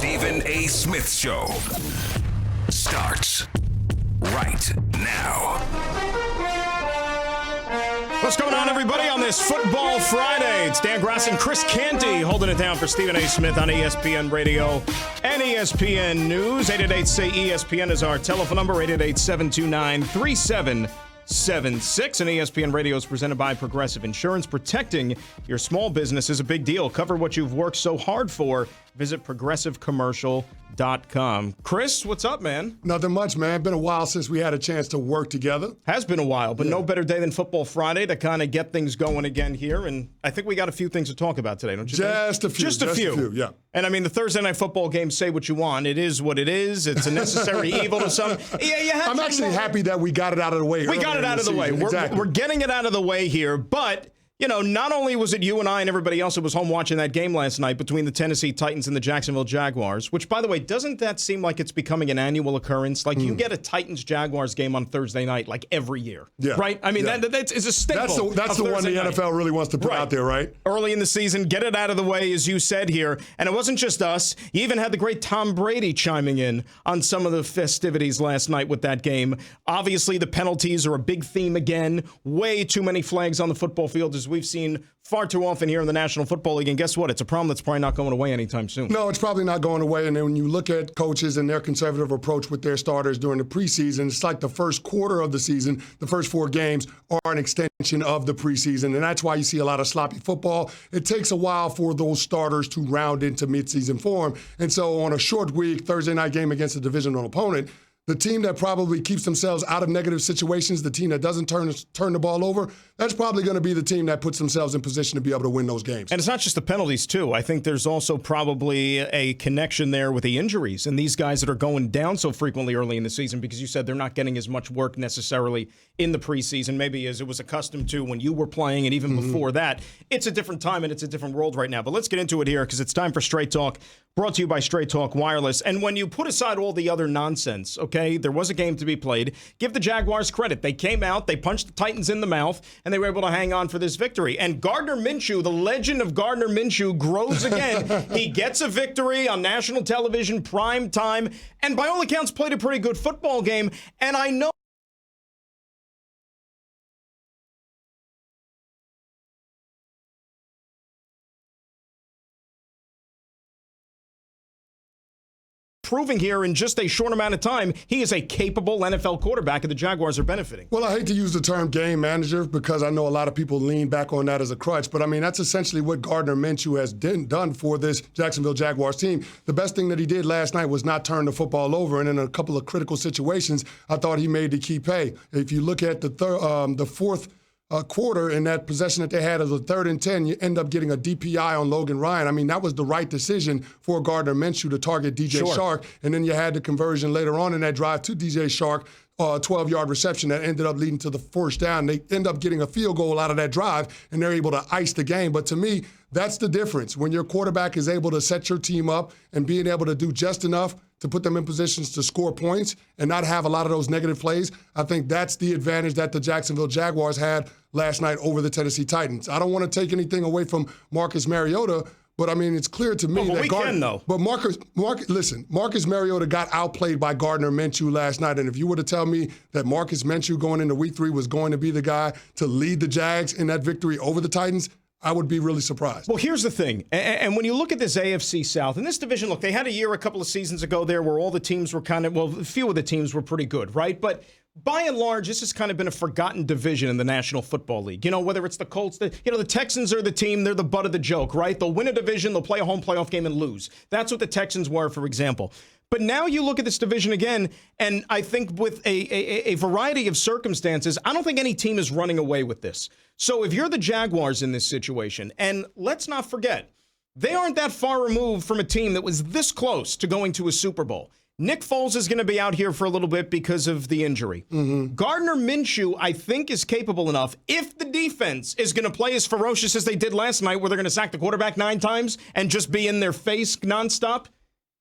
Stephen A. Smith Show starts right now. What's going on, everybody, on this Football Friday? It's Dan Graca and Chris Canty holding it down for Stephen A. Smith on ESPN Radio and ESPN News. 888-SAY-ESPN is our telephone number, 888-729-3776. And ESPN Radio is presented by Progressive Insurance. Protecting your small business is a big deal. Cover what you've worked so hard for. Visit progressivecommercial.com. Chris, what's up, man? Nothing much, man. Been a while since we had a chance to work together. Has been a while, but no better day than Football Friday to kind of get things going again here. And I think we got a few things to talk about today, don't you think? Just a few, yeah. And I mean, the Thursday Night Football game, say what you want. It is what it is. It's a necessary evil to some. Yeah, I'm actually happy that we got it out of the way. We got it out of the way. We're getting it out of the way here, but you know, not only was it you and I and everybody else who was home watching that game last night between the Tennessee Titans and the Jacksonville Jaguars, which, by the way, doesn't that seem like it's becoming an annual occurrence? Like, you get a Titans-Jaguars game on Thursday night, like, every year, right? I mean, that's a staple. That's the one the NFL really wants to put out there, right? Early in the season, get it out of the way, as you said here. And it wasn't just us. You even had the great Tom Brady chiming in on some of the festivities last night with that game. Obviously, the penalties are a big theme again. Way too many flags on the football field, as we've seen far too often here in the National Football League. And guess what? It's a problem that's probably not going away anytime soon. No, it's probably not going away. And then when you look at coaches and their conservative approach with their starters during the preseason, it's like the first quarter of the season, the first 4 games are an extension of the preseason. And that's why you see a lot of sloppy football. It takes a while for those starters to round into midseason form. And so on a short week, Thursday night game against a divisional opponent, the team that probably keeps themselves out of negative situations, the team that doesn't turn the ball over, that's probably going to be the team that puts themselves in position to be able to win those games. And it's not just the penalties, too. I think there's also probably a connection there with the injuries and these guys that are going down so frequently early in the season, because you said they're not getting as much work necessarily in the preseason, maybe as it was accustomed to when you were playing, and even before that. It's a different time and it's a different world right now. But let's get into it here, because it's time for Straight Talk, brought to you by Straight Talk Wireless. And when you put aside all the other nonsense, okay, there was a game to be played. Give the Jaguars credit. They came out, they punched the Titans in the mouth, and they were able to hang on for this victory. And Gardner Minshew, the legend of Gardner Minshew, grows again. He gets a victory on national television, prime time, and by all accounts played a pretty good football game. And I know proving here in just a short amount of time, he is a capable NFL quarterback, and the Jaguars are benefiting. Well, I hate to use the term game manager because I know a lot of people lean back on that as a crutch, but I mean, that's essentially what Gardner Minshew has done for this Jacksonville Jaguars team. The best thing that he did last night was not turn the football over, and in a couple of critical situations, I thought he made the key pay. If you look at the fourth quarter in that possession that they had as a 3rd and 10, you end up getting a DPI on Logan Ryan. I mean, that was the right decision for Gardner Minshew to target DJ Chark. And then you had the conversion later on in that drive to DJ Chark, 12-yard reception that ended up leading to the first down. They end up getting a field goal out of that drive, and they're able to ice the game. But to me, that's the difference. When your quarterback is able to set your team up and being able to do just enough to put them in positions to score points and not have a lot of those negative plays, I think that's the advantage that the Jacksonville Jaguars had last night over the Tennessee Titans. I don't want to take anything away from Marcus Mariota, but I mean, it's clear to me that Marcus Mariota got outplayed by Gardner Minshew last night. And if you were to tell me that Marcus Minshew going into week 3 was going to be the guy to lead the Jags in that victory over the Titans, I would be really surprised. Well, here's the thing. And when you look at this AFC South, and this division, look, they had a year a couple of seasons ago there where all the teams were a few of the teams were pretty good, right? But by and large, this has kind of been a forgotten division in the National Football League. You know, whether it's the Colts, the Texans are the team, they're the butt of the joke, right? They'll win a division, they'll play a home playoff game and lose. That's what the Texans were, for example. But now you look at this division again, and I think with a variety of circumstances, I don't think any team is running away with this. So if you're the Jaguars in this situation, and let's not forget, they aren't that far removed from a team that was this close to going to a Super Bowl. Nick Foles is going to be out here for a little bit because of the injury. Gardner Minshew, I think, is capable enough, if the defense is going to play as ferocious as they did last night, where they're going to sack the quarterback 9 times and just be in their face nonstop,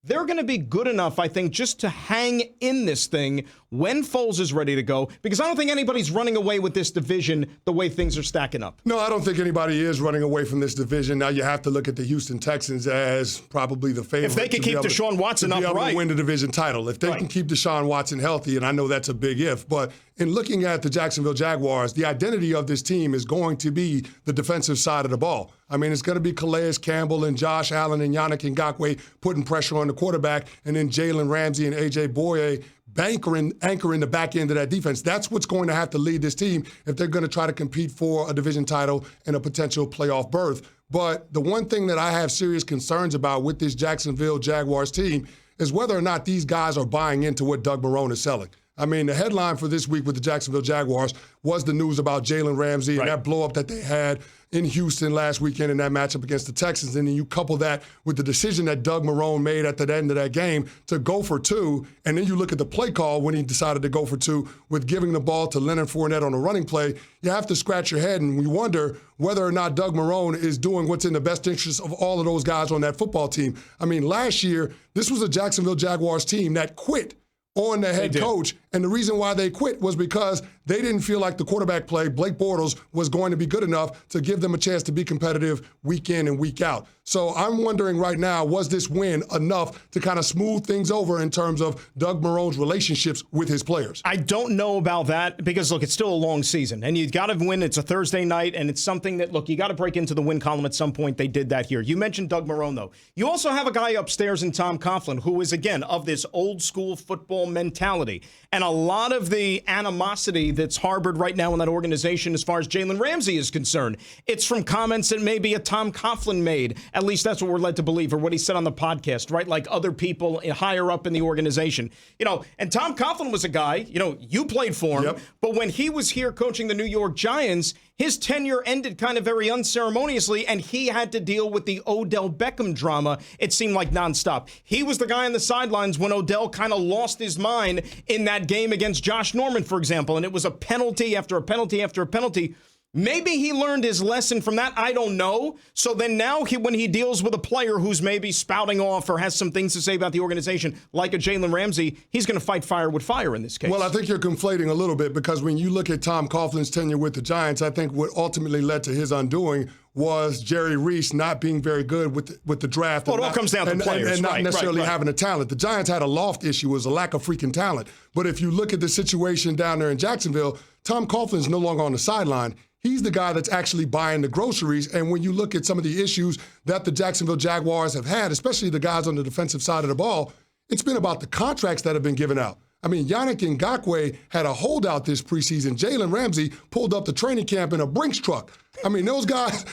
they're going to be good enough, I think, just to hang in this thing when Foles is ready to go, because I don't think anybody's running away with this division the way things are stacking up. No, I don't think anybody is running away from this division. Now you have to look at the Houston Texans as probably the favorite. If they can keep Deshaun Watson upright, to win the division title. If they can keep Deshaun Watson healthy, and I know that's a big if, but in looking at the Jacksonville Jaguars, the identity of this team is going to be the defensive side of the ball. I mean, it's going to be Calais Campbell and Josh Allen and Yannick Ngakoue putting pressure on the quarterback, and then Jalen Ramsey and A.J. Boye anchoring the back end of that defense. That's what's going to have to lead this team if they're going to try to compete for a division title and a potential playoff berth. But the one thing that I have serious concerns about with this Jacksonville Jaguars team is whether or not these guys are buying into what Doug Marrone is selling. I mean, the headline for this week with the Jacksonville Jaguars was the news about Jalen Ramsey and that blow-up that they had in Houston last weekend in that matchup against the Texans. And then you couple that with the decision that Doug Marrone made at the end of that game to go for two. And then you look at the play call when he decided to go for two with giving the ball to Leonard Fournette on a running play. You have to scratch your head and you wonder whether or not Doug Marrone is doing what's in the best interest of all of those guys on that football team. I mean, last year, this was a Jacksonville Jaguars team that quit on the head coach. And the reason why they quit was because they didn't feel like the quarterback play, Blake Bortles, was going to be good enough to give them a chance to be competitive week in and week out. So I'm wondering right now, was this win enough to kind of smooth things over in terms of Doug Marrone's relationships with his players? I don't know about that because, look, it's still a long season. And you've got to win. It's a Thursday night, and it's something that, look, you got to break into the win column at some point. They did that here. You mentioned Doug Marrone, though. You also have a guy upstairs in Tom Coughlin who is, again, of this old-school football mentality. And a lot of the animosity that's harbored right now in that organization as far as Jalen Ramsey is concerned, it's from comments that maybe a Tom Coughlin made. At least that's what we're led to believe, or what he said on the podcast, right? Like other people higher up in the organization. You know, and Tom Coughlin was a guy, you know, you played for him, but when he was here coaching the New York Giants, his tenure ended kind of very unceremoniously, and he had to deal with the Odell Beckham drama, it seemed like, nonstop. He was the guy on the sidelines when Odell kind of lost his mind in that game against Josh Norman, for example, and it was a penalty after a penalty after a penalty. Maybe he learned his lesson from that. I don't know. So then now when he deals with a player who's maybe spouting off or has some things to say about the organization, like a Jalen Ramsey, he's going to fight fire with fire in this case. Well, I think you're conflating a little bit because when you look at Tom Coughlin's tenure with the Giants, I think what ultimately led to his undoing was Jerry Reese not being very good with the draft. Well, it all comes down to players. And not necessarily having the talent. The Giants had a loft issue, was a lack of freaking talent. But if you look at the situation down there in Jacksonville, Tom Coughlin's no longer on the sideline. He's the guy that's actually buying the groceries. And when you look at some of the issues that the Jacksonville Jaguars have had, especially the guys on the defensive side of the ball, it's been about the contracts that have been given out. I mean, Yannick Ngakoue had a holdout this preseason. Jalen Ramsey pulled up the training camp in a Brinks truck. I mean, those guys,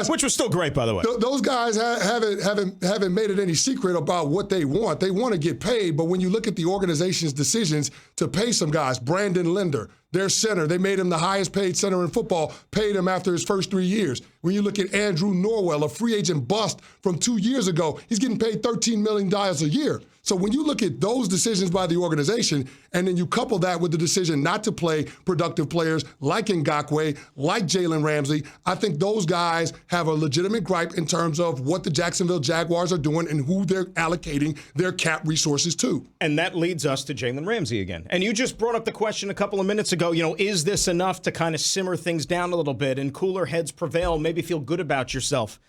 which was still great, by the way. Those guys haven't made it any secret about what they want. They want to get paid, but when you look at the organization's decisions to pay some guys, Brandon Linder, their center, they made him the highest paid center in football, paid him after his first 3 years. When you look at Andrew Norwell, a free agent bust from 2 years ago, he's getting paid $13 million a year. So when you look at those decisions by the organization, and then you couple that with the decision not to play productive players like Ngakoue, like Jalen Ramsey, I think those guys have a legitimate gripe in terms of what the Jacksonville Jaguars are doing and who they're allocating their cap resources to. And that leads us to Jalen Ramsey again. And you just brought up the question a couple of minutes ago, you know, is this enough to kind of simmer things down a little bit and cooler heads prevail, maybe feel good about yourself?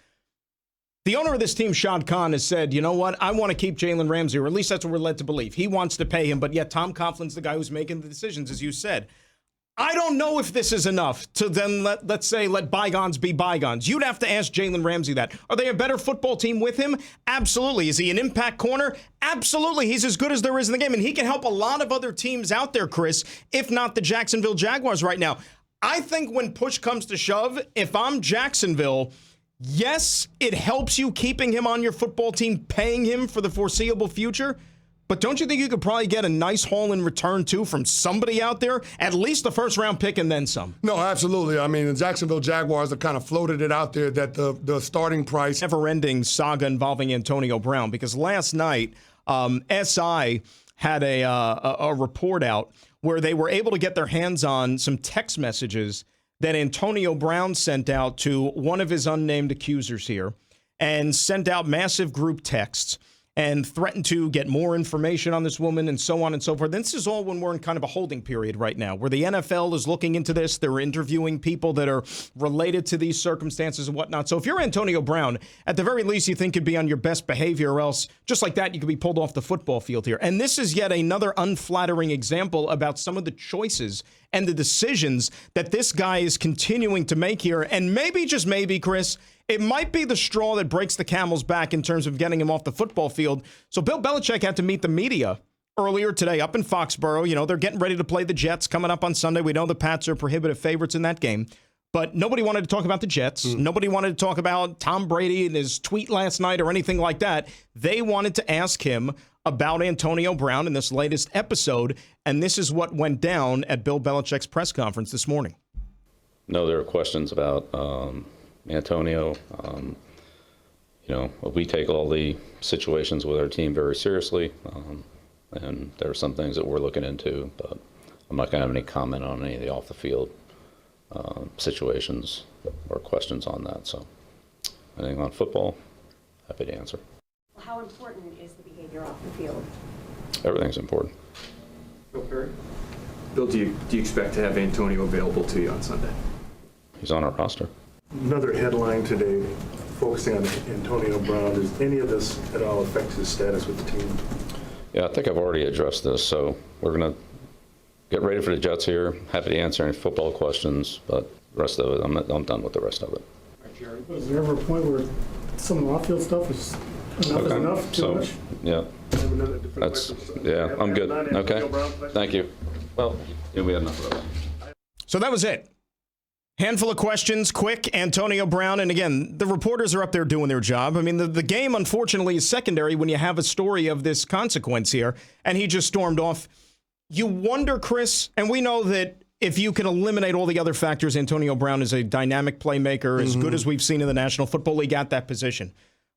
The owner of this team, Shad Khan, has said, you know what, I want to keep Jalen Ramsey, or at least that's what we're led to believe. He wants to pay him, but yet Tom Coughlin's the guy who's making the decisions, as you said. I don't know if this is enough to then, let's say, let bygones be bygones. You'd have to ask Jalen Ramsey that. Are they a better football team with him? Absolutely. Is he an impact corner? Absolutely. He's as good as there is in the game, and he can help a lot of other teams out there, Chris, if not the Jacksonville Jaguars right now. I think when push comes to shove, if I'm Jacksonville, yes, it helps you keeping him on your football team, paying him for the foreseeable future. But don't you think you could probably get a nice haul in return, too, from somebody out there? At least the first-round pick and then some. No, absolutely. I mean, the Jacksonville Jaguars have kind of floated it out there that the starting price. Never-ending saga involving Antonio Brown, because last night, SI had a report out where they were able to get their hands on some text messages that Antonio Brown sent out to one of his unnamed accusers here, and sent out massive group texts. and threatened to get more information on this woman and so on and so forth. This is all when we're in kind of a holding period right now, where the NFL is looking into this. They're interviewing people that are related to these circumstances and whatnot. So if you're Antonio Brown, at the very least, you think you'd be on your best behavior, or else just like that, you could be pulled off the football field here. And this is yet another unflattering example about some of the choices and the decisions that this guy is continuing to make here. And maybe, just maybe, Chris, it might be the straw that breaks the camel's back in terms of getting him off the football field. So Bill Belichick had to meet the media earlier today up in Foxborough. You know, they're getting ready to play the Jets coming up on Sunday. We know the Pats are prohibitive favorites in that game. But nobody wanted to talk about the Jets. Nobody wanted to talk about Tom Brady and his tweet last night or anything like that. They wanted to ask him about Antonio Brown in this latest episode, and this is what went down at Bill Belichick's press conference this morning. No, there are questions about Antonio. You know, we take all the situations with our team very seriously, and there are some things that we're looking into, but I'm not going to have any comment on any of the off-the-field situations or questions on that. So anything on football, happy to answer. How important is the behavior off the field? Everything's important. Bill Perry? Bill, do you expect to have Antonio available to you on Sunday? He's on our roster. Another headline today focusing on Antonio Brown. Does any of this at all affect his status with the team? Yeah, I think I've already addressed this. So we're going to get ready for the Jets here. Happy to answer any football questions, but the rest of it, I'm done with the rest of it. Was there ever a point where some of the off-field stuff is enough, too much? Yeah. I'm good. Okay. Thank you. Well, yeah, we had enough of that. So that was it. Handful of questions, quick. Antonio Brown, and again, the reporters are up there doing their job. I mean, the game, unfortunately, is secondary when you have a story of this consequence here, and he just stormed off. You wonder, Chris, and we know that if you can eliminate all the other factors, Antonio Brown is a dynamic playmaker, as good as we've seen in the National Football League at that position.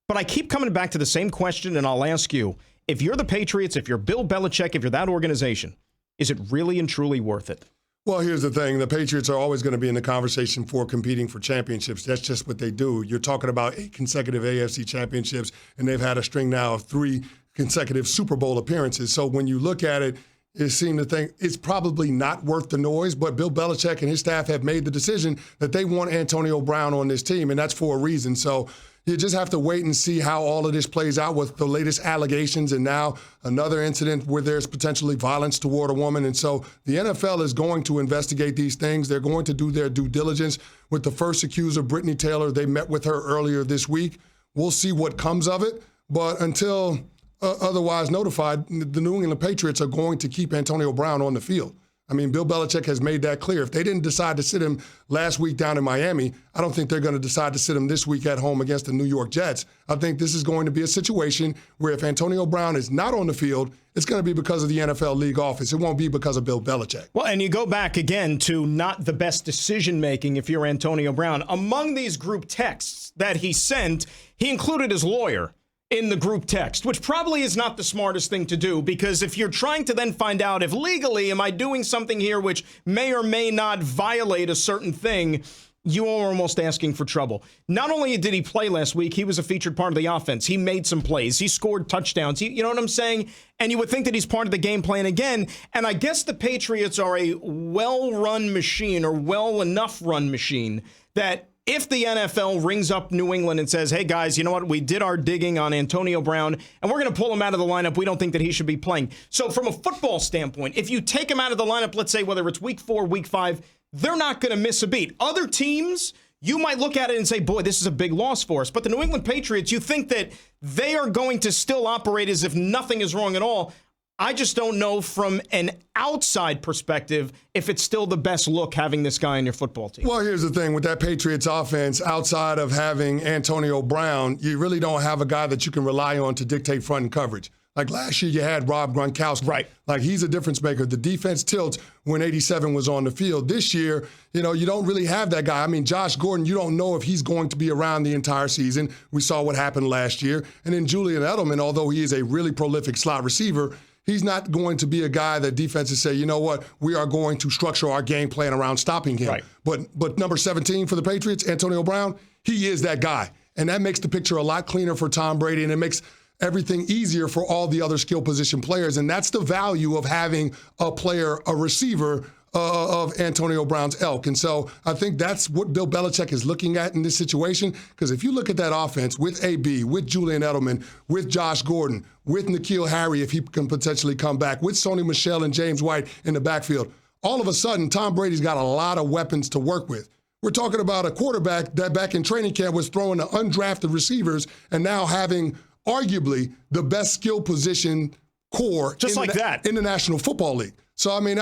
But I keep coming back to the same question, and I'll ask you, if you're the Patriots, if you're Bill Belichick, if you're that organization, is it really and truly worth it? Well, here's the thing. The Patriots are always going to be in the conversation for competing for championships. That's just what they do. You're talking about 8 consecutive AFC championships, and they've had a string now of 3 consecutive Super Bowl appearances. So when you look at it, it seemed to think it's probably not worth the noise, but Bill Belichick and his staff have made the decision that they want Antonio Brown on this team, and that's for a reason. So you just have to wait and see how all of this plays out with the latest allegations and now another incident where there's potentially violence toward a woman. And so the NFL is going to investigate these things. They're going to do their due diligence with the first accuser, Brittany Taylor. They met with her earlier this week. We'll see what comes of it. But until otherwise notified, the New England Patriots are going to keep Antonio Brown on the field. I mean, Bill Belichick has made that clear. If they didn't decide to sit him last week down in Miami, I don't think they're going to decide to sit him this week at home against the New York Jets. I think this is going to be a situation where if Antonio Brown is not on the field, it's going to be because of the NFL league office. It won't be because of Bill Belichick. Well, and you go back again to not the best decision-making if you're Antonio Brown. Among these group texts that he sent, he included his lawyer in the group text, which probably is not the smartest thing to do, because if you're trying to then find out if legally am I doing something here which may or may not violate a certain thing, you are almost asking for trouble. Not only did he play last week, he was a featured part of the offense. He made some plays. He scored touchdowns. You know what I'm saying? And you would think that he's part of the game plan again. And I guess the Patriots are a well-run machine, or well enough run machine, that if the NFL rings up New England and says, hey, guys, you know what? We did our digging on Antonio Brown, and we're going to pull him out of the lineup. We don't think that he should be playing. So from a football standpoint, if you take him out of the lineup, let's say whether it's week 4, week 5, they're not going to miss a beat. Other teams, you might look at it and say, boy, this is a big loss for us. But the New England Patriots, you think that they are going to still operate as if nothing is wrong at all. I just don't know from an outside perspective if it's still the best look having this guy on your football team. Well, here's the thing. With that Patriots offense, outside of having Antonio Brown, you really don't have a guy that you can rely on to dictate front and coverage. Like last year, you had Rob Gronkowski. Right. Like he's a difference maker. The defense tilts when 87 was on the field. This year, you don't really have that guy. I mean, Josh Gordon, you don't know if he's going to be around the entire season. We saw what happened last year. And then Julian Edelman, although he is a really prolific slot receiver, he's not going to be a guy that defenses say, you know what, we are going to structure our game plan around stopping him. Right. But number 17 for the Patriots, Antonio Brown, he is that guy. And that makes the picture a lot cleaner for Tom Brady, and it makes everything easier for all the other skill position players. And that's the value of having a receiver of Antonio Brown's ilk. And so I think that's what Bill Belichick is looking at in this situation, because if you look at that offense with AB, with Julian Edelman, with Josh Gordon, with N'Keal Harry, if he can potentially come back, with Sony Michel and James White in the backfield, all of a sudden Tom Brady's got a lot of weapons to work with. We're talking about a quarterback that back in training camp was throwing to undrafted receivers and now having arguably the best skill position core in the National Football League. So, I mean,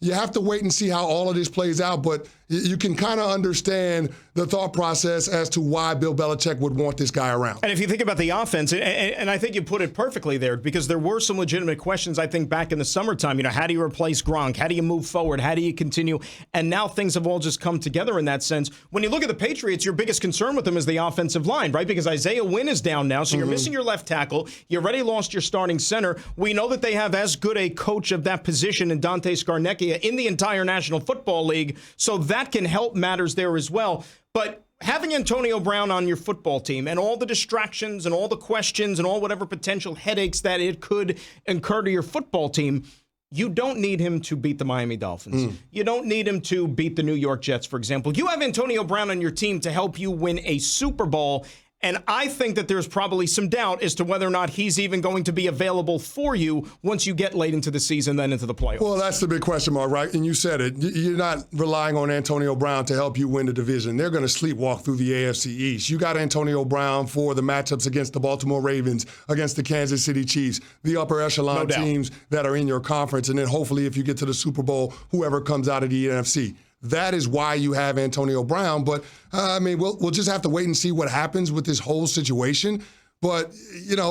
you have to wait and see how all of this plays out, but you can kind of understand the thought process as to why Bill Belichick would want this guy around. And if you think about the offense, and I think you put it perfectly there, because there were some legitimate questions, I think, back in the summertime. How do you replace Gronk? How do you move forward? How do you continue? And now things have all just come together in that sense. When you look at the Patriots, your biggest concern with them is the offensive line, right? Because Isaiah Wynn is down now, so you're missing your left tackle. You already lost your starting center. We know that they have as good a coach of that position in Dante Scarnecchia in the entire National Football League, so that can help matters there as well. But having Antonio Brown on your football team and all the distractions and all the questions and all whatever potential headaches that it could incur to your football team, you don't need him to beat the Miami Dolphins. You don't need him to beat the New York Jets, for example. You have Antonio Brown on your team to help you win a Super Bowl. And I think that there's probably some doubt as to whether or not he's even going to be available for you once you get late into the season, then into the playoffs. Well, that's the big question mark, right? And you said it. You're not relying on Antonio Brown to help you win the division. They're going to sleepwalk through the AFC East. You got Antonio Brown for the matchups against the Baltimore Ravens, against the Kansas City Chiefs, the upper echelon teams that are in your conference. And then hopefully if you get to the Super Bowl, whoever comes out of the NFC. That is why you have Antonio Brown. But, I mean, we'll just have to wait and see what happens with this whole situation. But,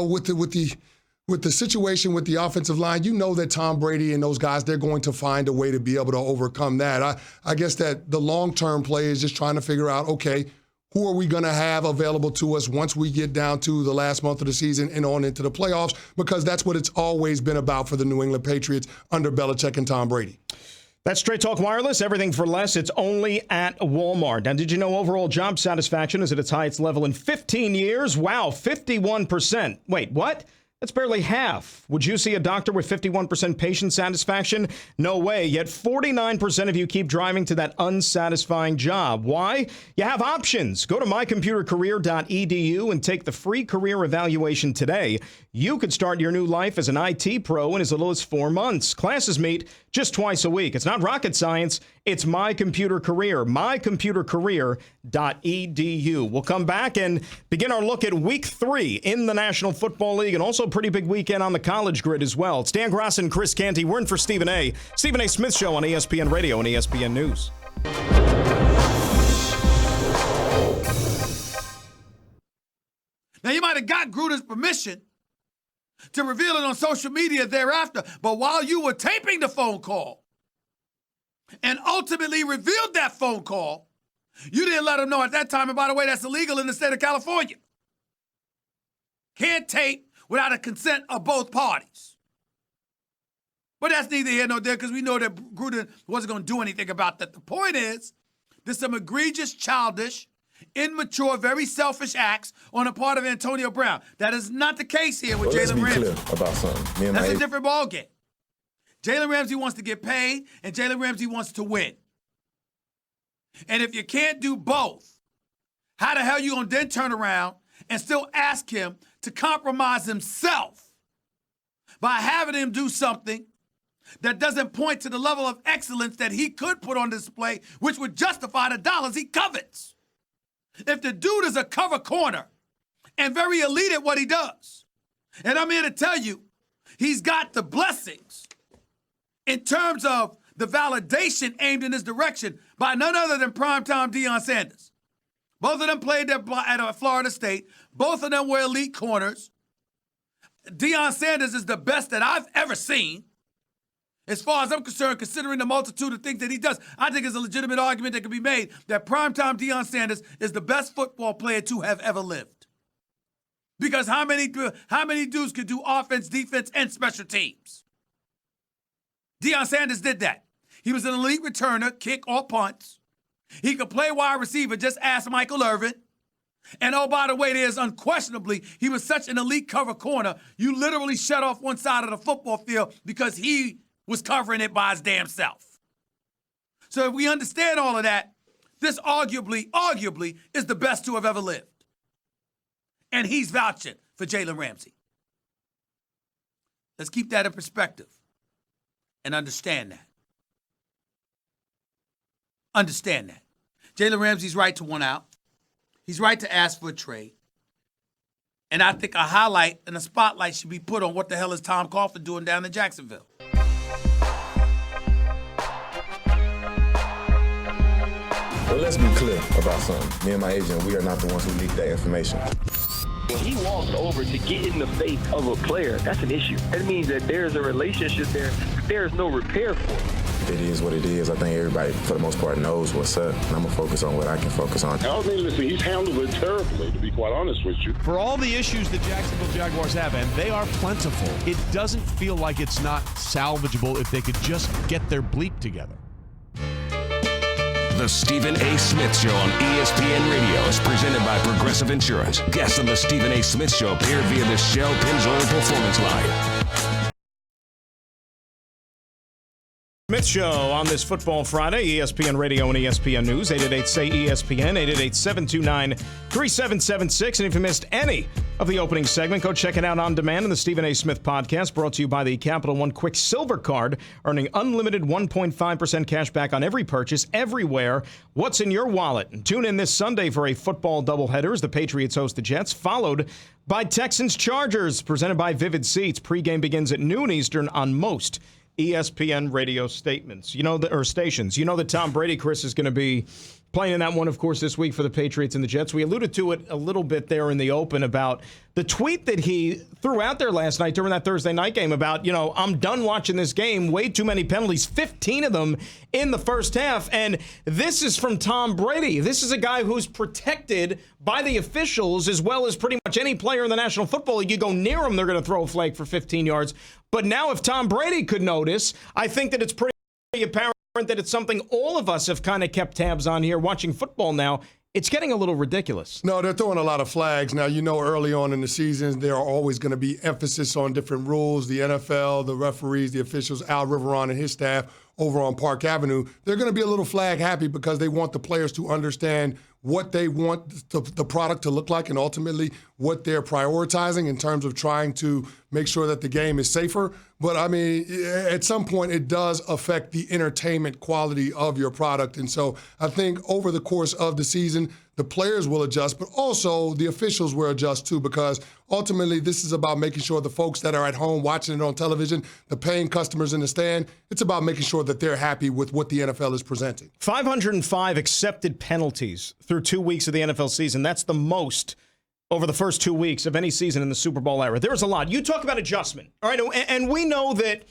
with the situation with the offensive line, that Tom Brady and those guys, they're going to find a way to be able to overcome that. I guess that the long-term play is just trying to figure out, okay, who are we going to have available to us once we get down to the last month of the season and on into the playoffs? Because that's what it's always been about for the New England Patriots under Belichick and Tom Brady. That's Straight Talk Wireless. Everything for less. It's only at Walmart. Now, did you know overall job satisfaction is at its highest level in 15 years? Wow, 51%. Wait, what? That's barely half. Would you see a doctor with 51% patient satisfaction? No way. Yet 49% of you keep driving to that unsatisfying job. Why? You have options. Go to mycomputercareer.edu and take the free career evaluation today. You could start your new life as an IT pro in as little as 4 months. Classes meet just twice a week. It's not rocket science. It's My Computer Career, mycomputercareer.edu. We'll come back and begin our look at Week 3 in the National Football League, and also a pretty big weekend on the college grid as well. It's Dan Graca and Chris Canty. We're in for Stephen A. Stephen A. Smith Show on ESPN Radio and ESPN News. Now, you might have got Gruden's permission to reveal it on social media thereafter, but while you were taping the phone call and ultimately revealed that phone call, you didn't let him know at that time. And by the way, that's illegal in the state of California. Can't tape without a consent of both parties. But that's neither here nor there, because we know that Gruden wasn't going to do anything about that. The point is, there's some egregious, childish, immature, very selfish acts on the part of Antonio Brown. That is not the case here with Jalen Ramsey. Let's be clear about something. That's a different ballgame. Jalen Ramsey wants to get paid, and Jalen Ramsey wants to win. And if you can't do both, how the hell you going to then turn around and still ask him to compromise himself by having him do something that doesn't point to the level of excellence that he could put on display, which would justify the dollars he covets? If the dude is a cover corner and very elite at what he does, and I'm here to tell you, he's got the blessings in terms of the validation aimed in his direction by none other than primetime Deion Sanders. Both of them played at Florida State. Both of them were elite corners. Deion Sanders is the best that I've ever seen. As far as I'm concerned, considering the multitude of things that he does, I think it's a legitimate argument that can be made that primetime Deion Sanders is the best football player to have ever lived. Because how many dudes could do offense, defense, and special teams? Deion Sanders did that. He was an elite returner, kick or punts. He could play wide receiver, just ask Michael Irvin. And oh, by the way, there's unquestionably, he was such an elite cover corner, you literally shut off one side of the football field because he was covering it by his damn self. So if we understand all of that, this arguably is the best to have ever lived. And he's vouching for Jalen Ramsey. Let's keep that in perspective and understand that. Understand that. Jalen Ramsey's right to one out. He's right to ask for a trade. And I think a highlight and a spotlight should be put on what the hell is Tom Coughlin doing down in Jacksonville. Well, let's be clear about something. Me and my agent, we are not the ones who leaked that information. When he walks over to get in the face of a player, that's an issue. That means that there's a relationship there that there is no repair for. It is what it is. I think everybody, for the most part, knows what's up, and I'm going to focus on what I can focus on. I don't think, listen, he's handled it terribly, to be quite honest with you. For all the issues the Jacksonville Jaguars have, and they are plentiful, it doesn't feel like it's not salvageable if they could just get their bleep together. The Stephen A. Smith Show on ESPN Radio is presented by Progressive Insurance. Guests on the Stephen A. Smith Show appear via the Shell Pennzoil Performance Line. Smith Show on this Football Friday, ESPN Radio and ESPN News, 888-SAY-ESPN, 888-729-3776. And if you missed any of the opening segment, go check it out on demand in the Stephen A. Smith Podcast, brought to you by the Capital One Quick Silver Card, earning unlimited 1.5% cash back on every purchase, everywhere. What's in your wallet? And tune in this Sunday for a football doubleheader as the Patriots host the Jets, followed by Texans-Chargers, presented by Vivid Seats. Pregame begins at noon Eastern on most ESPN radio stations. You know that Tom Brady, Chris, is going to be playing in that one, of course, this week for the Patriots and the Jets. We alluded to it a little bit there in the open about the tweet that he threw out there last night during that Thursday night game about, I'm done watching this game. Way too many penalties, 15 of them in the first half. And this is from Tom Brady. This is a guy who's protected by the officials as well as pretty much any player in the National Football League. You go near them, they're going to throw a flag for 15 yards. But now if Tom Brady could notice, I think that it's pretty apparent that it's something all of us have kind of kept tabs on here watching football now. It's getting a little ridiculous. No, they're throwing a lot of flags. Now, early on in the season, there are always going to be emphasis on different rules. The NFL, the referees, the officials, Al Riveron and his staff over on Park Avenue, they're going to be a little flag happy because they want the players to understand what they want the product to look like and ultimately what they're prioritizing in terms of trying to make sure that the game is safer. But, at some point, it does affect the entertainment quality of your product. And so I think over the course of the season, the players will adjust, but also the officials will adjust too, because ultimately this is about making sure the folks that are at home watching it on television, the paying customers in the stand, it's about making sure that they're happy with what the NFL is presenting. 505 accepted penalties through 2 weeks of the NFL season. That's the most over the first 2 weeks of any season in the Super Bowl era. There's a lot. You talk about adjustment, all right? And we know that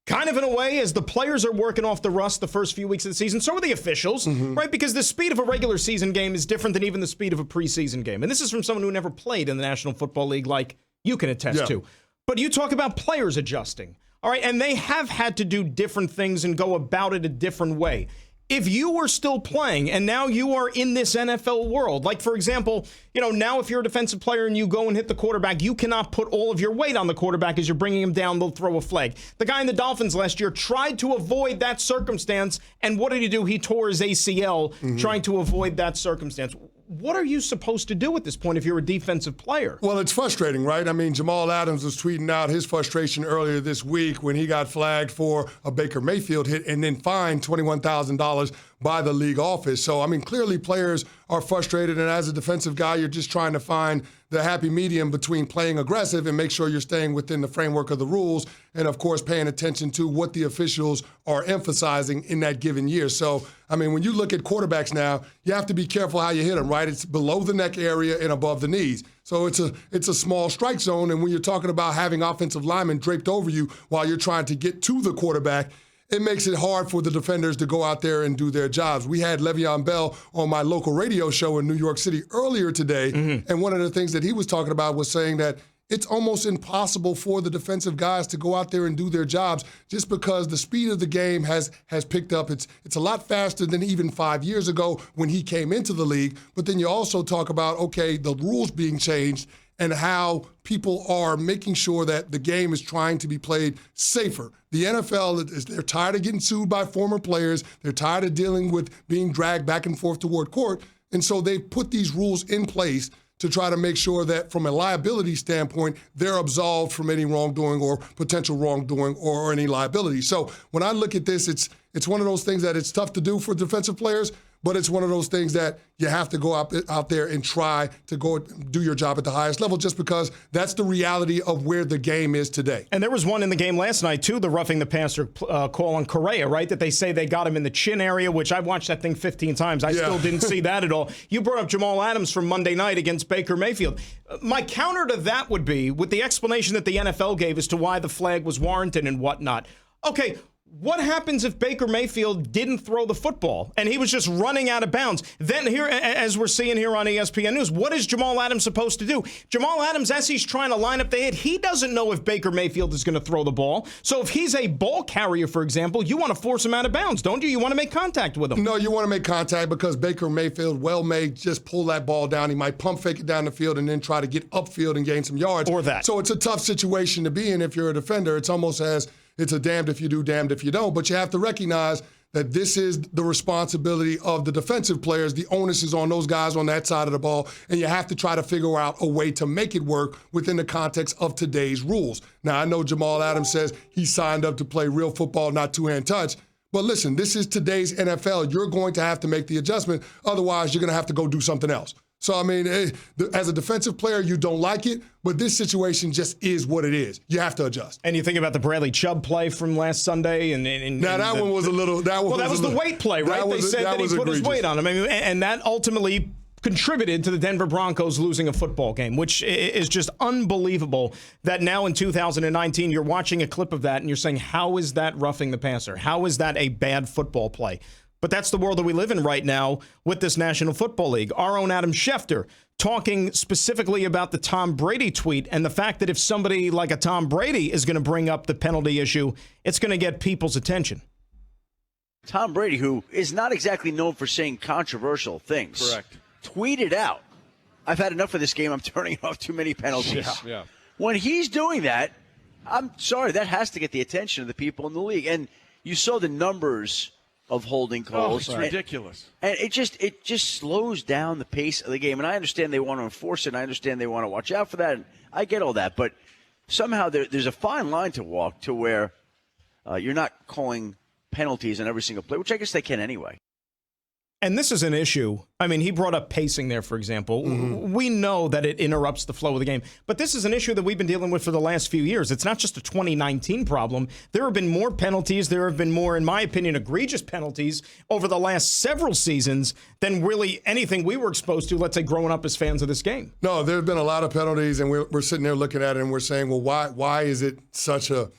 kind of in a way, as the players are working off the rust the first few weeks of the season, so are the officials, right? Because the speed of a regular season game is different than even the speed of a preseason game. And this is from someone who never played in the National Football League like you can attest to. But you talk about players adjusting, all right? And they have had to do different things and go about it a different way. If you were still playing and now you are in this NFL world, like, for example, now if you're a defensive player and you go and hit the quarterback, you cannot put all of your weight on the quarterback as you're bringing him down. They'll throw a flag. The guy in the Dolphins last year tried to avoid that circumstance. And what did he do? He tore his ACL trying to avoid that circumstance. What are you supposed to do at this point if you're a defensive player? Well, it's frustrating, right? Jamal Adams was tweeting out his frustration earlier this week when he got flagged for a Baker Mayfield hit and then fined $21,000 by the league office. So, clearly players are frustrated, and as a defensive guy, you're just trying to find the happy medium between playing aggressive and make sure you're staying within the framework of the rules and, of course, paying attention to what the officials are emphasizing in that given year. So, when you look at quarterbacks now, you have to be careful how you hit them, right? It's below the neck area and above the knees. So it's a small strike zone, and when you're talking about having offensive linemen draped over you while you're trying to get to the quarterback, it makes it hard for the defenders to go out there and do their jobs. We had Le'Veon Bell on my local radio show in New York City earlier today, and one of the things that he was talking about was saying that it's almost impossible for the defensive guys to go out there and do their jobs just because the speed of the game has picked up. It's a lot faster than even 5 years ago when he came into the league. But then you also talk about, okay, the rules being changed and how people are making sure that the game is trying to be played safer. The NFL, they're tired of getting sued by former players. They're tired of dealing with being dragged back and forth toward court. And so they put these rules in place to try to make sure that from a liability standpoint, they're absolved from any wrongdoing or potential wrongdoing or any liability. So when I look at this, it's one of those things that it's tough to do for defensive players, but it's one of those things that you have to go out there and try to go do your job at the highest level just because that's the reality of where the game is today. And there was one in the game last night, too, the roughing the passer call on Correa, right, that they say they got him in the chin area, which I watched that thing 15 times. I still didn't see that at all. You brought up Jamal Adams from Monday night against Baker Mayfield. My counter to that would be, with the explanation that the NFL gave as to why the flag was warranted and whatnot, okay, what happens if Baker Mayfield didn't throw the football and he was just running out of bounds? Then here, as we're seeing here on ESPN News, what is Jamal Adams supposed to do? Jamal Adams, as he's trying to line up the hit, he doesn't know if Baker Mayfield is going to throw the ball. So if he's a ball carrier, for example, you want to force him out of bounds, don't you? You want to make contact with him. No, you want to make contact because Baker Mayfield may just pull that ball down. He might pump fake it down the field and then try to get upfield and gain some yards. Or that. So it's a tough situation to be in if you're a defender. It's almost as it's a damned if you do, damned if you don't. But you have to recognize that this is the responsibility of the defensive players. The onus is on those guys on that side of the ball, and you have to try to figure out a way to make it work within the context of today's rules. Now, I know Jamal Adams says he signed up to play real football, not two-hand touch. But listen, this is today's NFL. You're going to have to make the adjustment. Otherwise, you're going to have to go do something else. So, I mean, as a defensive player, you don't like it, but this situation just is what it is. You have to adjust. And you think about the Bradley Chubb play from last Sunday. Now, that one was a little... That was the weight play, right? They said that he put his weight on him. I mean, and that ultimately contributed to the Denver Broncos losing a football game, which is just unbelievable that now in 2019 you're watching a clip of that and you're saying, how is that roughing the passer? How is that a bad football play? But that's the world that we live in right now with this National Football League. Our own Adam Schefter talking specifically about the Tom Brady tweet and the fact that if somebody like a Tom Brady is going to bring up the penalty issue, it's going to get people's attention. Tom Brady, who is not exactly known for saying controversial things, correct, tweeted out, I've had enough of this game. I'm turning off too many penalties. Yeah. When he's doing that, I'm sorry, that has to get the attention of the people in the league. And you saw the numbers of holding calls. It's ridiculous. And it just slows down the pace of the game. And I understand they want to enforce it, and I understand they want to watch out for that, and I get all that. But somehow there's a fine line to walk to where you're not calling penalties on every single play, which I guess they can anyway. And this is an issue. I mean, he brought up pacing there, for example. Mm-hmm. We know that it interrupts the flow of the game. But this is an issue that we've been dealing with for the last few years. It's not just a 2019 problem. There have been more penalties. There have been more, in my opinion, egregious penalties over the last several seasons than really anything we were exposed to, let's say, growing up as fans of this game. No, there have been a lot of penalties, and we're sitting there looking at it, and we're saying, well, why is it such a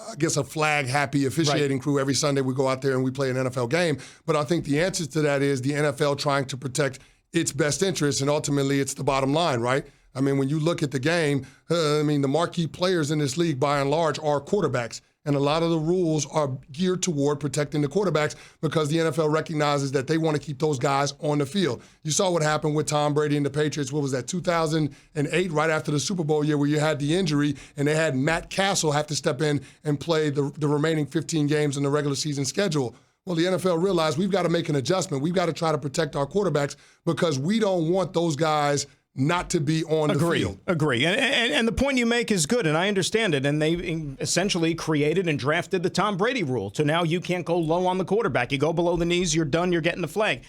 I guess a flag-happy officiating crew every Sunday we go out there and we play an NFL game. But I think the answer to that is the NFL trying to protect its best interests, and ultimately it's the bottom line, right? I mean, when you look at the game, the marquee players in this league, by and large, are quarterbacks. And a lot of the rules are geared toward protecting the quarterbacks because the NFL recognizes that they want to keep those guys on the field. You saw what happened with Tom Brady and the Patriots. What was that, 2008, right after the Super Bowl year where you had the injury and they had Matt Castle have to step in and play the remaining 15 games in the regular season schedule. Well, the NFL realized we've got to make an adjustment. We've got to try to protect our quarterbacks because we don't want those guys not to be on the field. Agree. And the point you make is good, and I understand it. And they essentially created and drafted the Tom Brady rule. So now you can't go low on the quarterback. You go below the knees, you're done, you're getting the flag.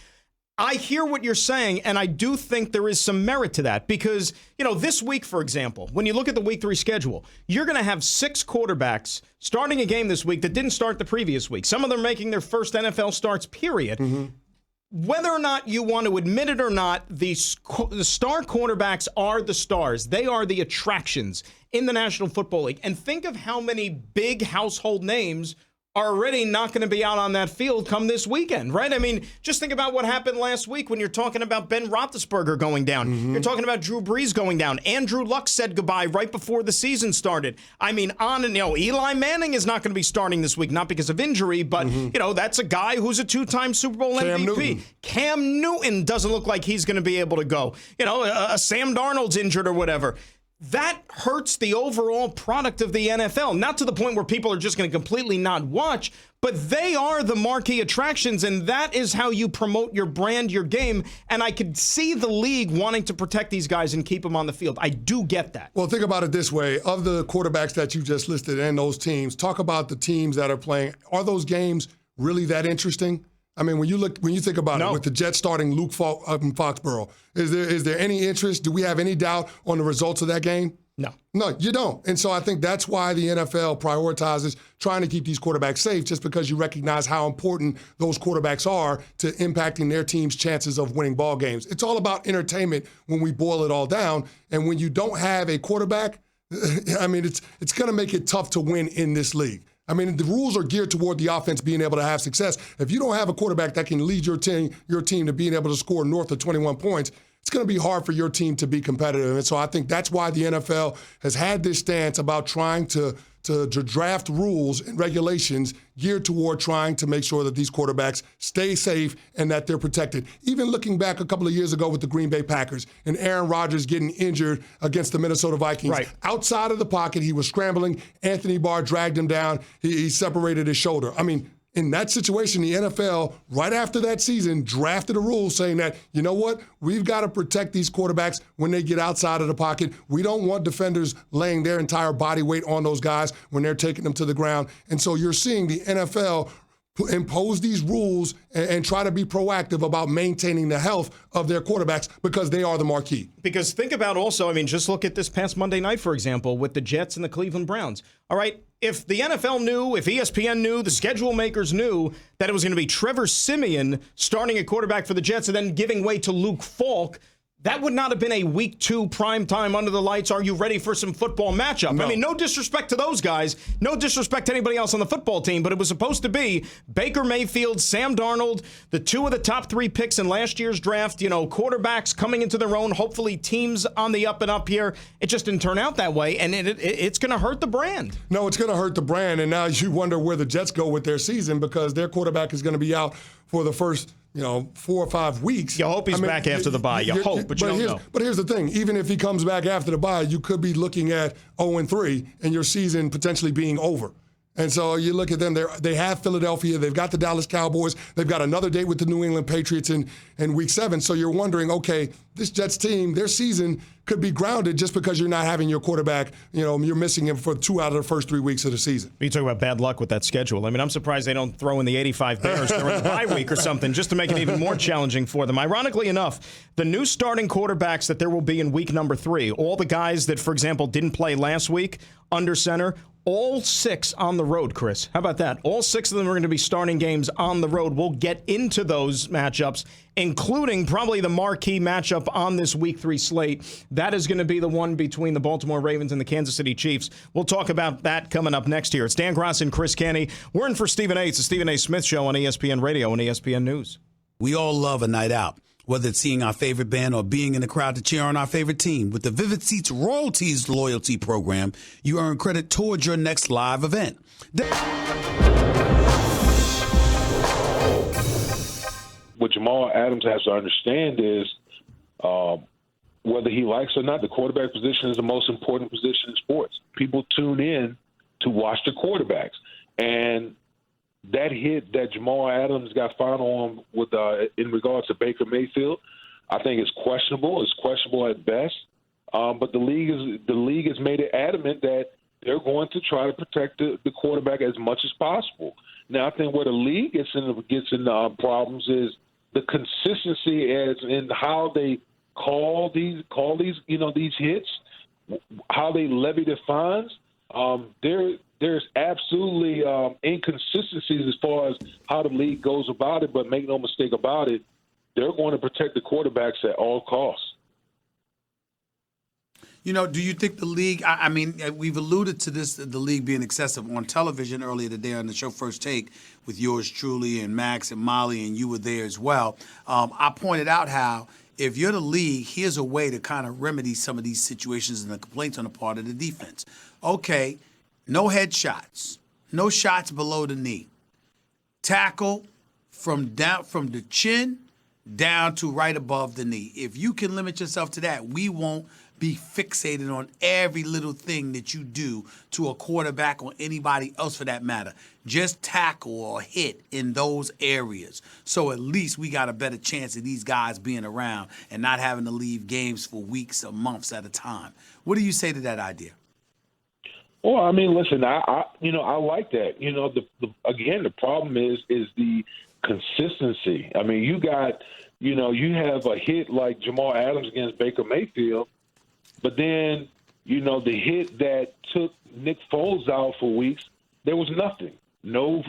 I hear what you're saying, and I do think there is some merit to that because, this week, for example, when you look at the Week 3 schedule, you're going to have 6 quarterbacks starting a game this week that didn't start the previous week. Some of them making their first NFL starts, period. Mm-hmm. Whether or not you want to admit it or not, the star quarterbacks are the stars. They are the attractions in the National Football League. And think of how many big household names are already not going to be out on that field come this weekend, right? I mean, just think about what happened last week when you're talking about Ben Roethlisberger going down. You're talking about Drew Brees going down. Andrew Luck said goodbye right before the season started. I mean, Eli Manning is not going to be starting this week, not because of injury, but, that's a guy who's a two-time Super Bowl MVP. Cam Newton doesn't look like he's going to be able to go. Sam Darnold's injured or whatever. That hurts the overall product of the NFL, not to the point where people are just going to completely not watch, but they are the marquee attractions, and that is how you promote your brand, your game, and I could see the league wanting to protect these guys and keep them on the field. I do get that. Well, think about it this way. Of the quarterbacks that you just listed and those teams, talk about the teams that are playing. Are those games really that interesting? I mean, when you think about it, with the Jets starting Luke Falk up in Foxborough, is there any interest? Do we have any doubt on the results of that game? No, you don't. And so I think that's why the NFL prioritizes trying to keep these quarterbacks safe, just because you recognize how important those quarterbacks are to impacting their team's chances of winning ball games. It's all about entertainment when we boil it all down. And when you don't have a quarterback, I mean, it's going to make it tough to win in this league. I mean, the rules are geared toward the offense being able to have success. If you don't have a quarterback that can lead your team to being able to score north of 21 points, it's going to be hard for your team to be competitive. And so I think that's why the NFL has had this stance about trying to draft rules and regulations geared toward trying to make sure that these quarterbacks stay safe and that they're protected. Even looking back a couple of years ago with the Green Bay Packers and Aaron Rodgers getting injured against the Minnesota Vikings. Right. Outside of the pocket, he was scrambling. Anthony Barr dragged him down. He separated his shoulder. I mean, in that situation, the NFL, right after that season, drafted a rule saying that, you know what, we've got to protect these quarterbacks when they get outside of the pocket. We don't want defenders laying their entire body weight on those guys when they're taking them to the ground. And so you're seeing the NFL impose these rules and try to be proactive about maintaining the health of their quarterbacks because they are the marquee. Because think about also, I mean, just look at this past Monday night, for example, with the Jets and the Cleveland Browns. All right, if the NFL knew, if ESPN knew, the schedule makers knew that it was going to be Trevor Siemian starting a quarterback for the Jets and then giving way to Luke Falk, that would not have been a week 2 prime time under the lights. Are you ready for some football matchup? No. I mean, no disrespect to those guys, no disrespect to anybody else on the football team, but it was supposed to be Baker Mayfield, Sam Darnold, the 2 of the top 3 picks in last year's draft, quarterbacks coming into their own, hopefully teams on the up and up here. It just didn't turn out that way, and it's going to hurt the brand. No, it's going to hurt the brand, and now you wonder where the Jets go with their season because their quarterback is going to be out for the first 4 or 5 weeks. You hope he's back after the bye. You hope, but you don't know. But here's the thing. Even if he comes back after the bye, you could be looking at 0-3 and your season potentially being over. And so you look at them, they have Philadelphia, they've got the Dallas Cowboys, they've got another date with the New England Patriots in week 7. So you're wondering, okay, this Jets team, their season could be grounded just because you're not having your quarterback, you're missing him for 2 out of the first 3 weeks of the season. You talk about bad luck with that schedule. I mean, I'm surprised they don't throw in the 85 Bears during the bye week or something just to make it even more challenging for them. Ironically enough, the new starting quarterbacks that there will be in week number 3, all the guys that, for example, didn't play last week under center, all 6 on the road, Chris. How about that? All 6 of them are going to be starting games on the road. We'll get into those matchups, including probably the marquee matchup on this Week 3 slate. That is going to be the one between the Baltimore Ravens and the Kansas City Chiefs. We'll talk about that coming up next year. It's Dan Graca and Chris Canty. We're in for Stephen A. It's the Stephen A. Smith Show on ESPN Radio and ESPN News. We all love a night out, whether it's seeing our favorite band or being in the crowd to cheer on our favorite team. With the Vivid Seats Royalties Loyalty Program, you earn credit towards your next live event. What Jamal Adams has to understand is whether he likes or not, the quarterback position is the most important position in sports. People tune in to watch the quarterbacks. And that hit that Jamal Adams got found on with in regards to Baker Mayfield, I think is questionable. It's questionable at best. But the league has made it adamant that they're going to try to protect the quarterback as much as possible. Now, I think where the league gets in problems is the consistency as in how they call these these hits, how they levy the fines. There's absolutely inconsistencies as far as how the league goes about it, but make no mistake about it, they're going to protect the quarterbacks at all costs. You know, do you think the league, I mean, we've alluded to this, the league being excessive on television earlier today on the show First Take with yours truly and Max and Molly, and you were there as well. I pointed out how if you're the league, here's a way to kind of remedy some of these situations and the complaints on the part of the defense. Okay, no headshots, no shots below the knee. Tackle from the chin down to right above the knee. If you can limit yourself to that, we won't be fixated on every little thing that you do to a quarterback or anybody else for that matter. Just tackle or hit in those areas. So at least we got a better chance of these guys being around and not having to leave games for weeks or months at a time. What do you say to that idea? Well, I mean, listen, I like that. You know, the problem is the consistency. I mean, you have a hit like Jamal Adams against Baker Mayfield, but then, you know, the hit that took Nick Foles out for weeks, there was nothing. No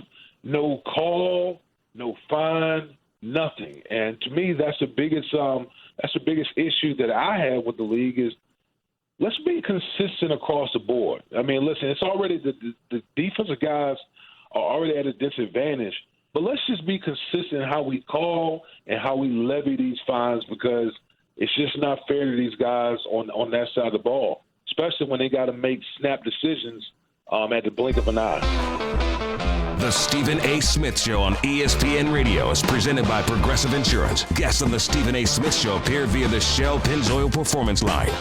call, no fine, nothing. And to me, that's the biggest issue that I have with the league is let's be consistent across the board. I mean, listen, it's already the defensive guys are already at a disadvantage, but let's just be consistent in how we call and how we levy these fines because it's just not fair to these guys on that side of the ball, especially when they got to make snap decisions at the blink of an eye. The Stephen A. Smith Show on ESPN Radio is presented by Progressive Insurance. Guests on the Stephen A. Smith Show appear via the Shell Pennzoil Performance Line.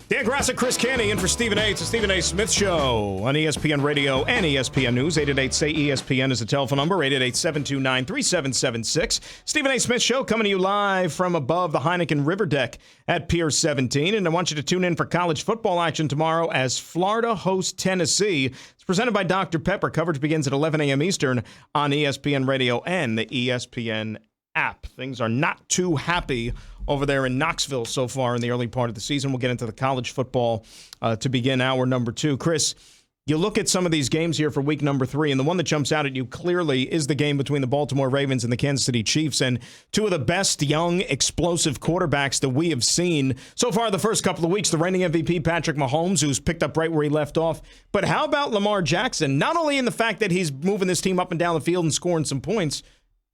Dan Graca, Chris Canty in for Stephen A. It's the Stephen A. Smith Show on ESPN Radio and ESPN News. 888-SAY-ESPN is the telephone number. 888-729-3776. Stephen A. Smith Show coming to you live from above the Heineken River Deck at Pier 17. And I want you to tune in for college football action tomorrow as Florida hosts Tennessee. It's presented by Dr. Pepper. Coverage begins at 11 a.m. Eastern on ESPN Radio and the ESPN app. Things are not too happy over there in Knoxville so far in the early part of the season. We'll get into the college football to begin hour number 2. Chris, you look at some of these games here for week number 3, and the one that jumps out at you clearly is the game between the Baltimore Ravens and the Kansas City Chiefs, and two of the best young, explosive quarterbacks that we have seen so far the first couple of weeks. The reigning MVP, Patrick Mahomes, who's picked up right where he left off. But how about Lamar Jackson? Not only in the fact that he's moving this team up and down the field and scoring some points,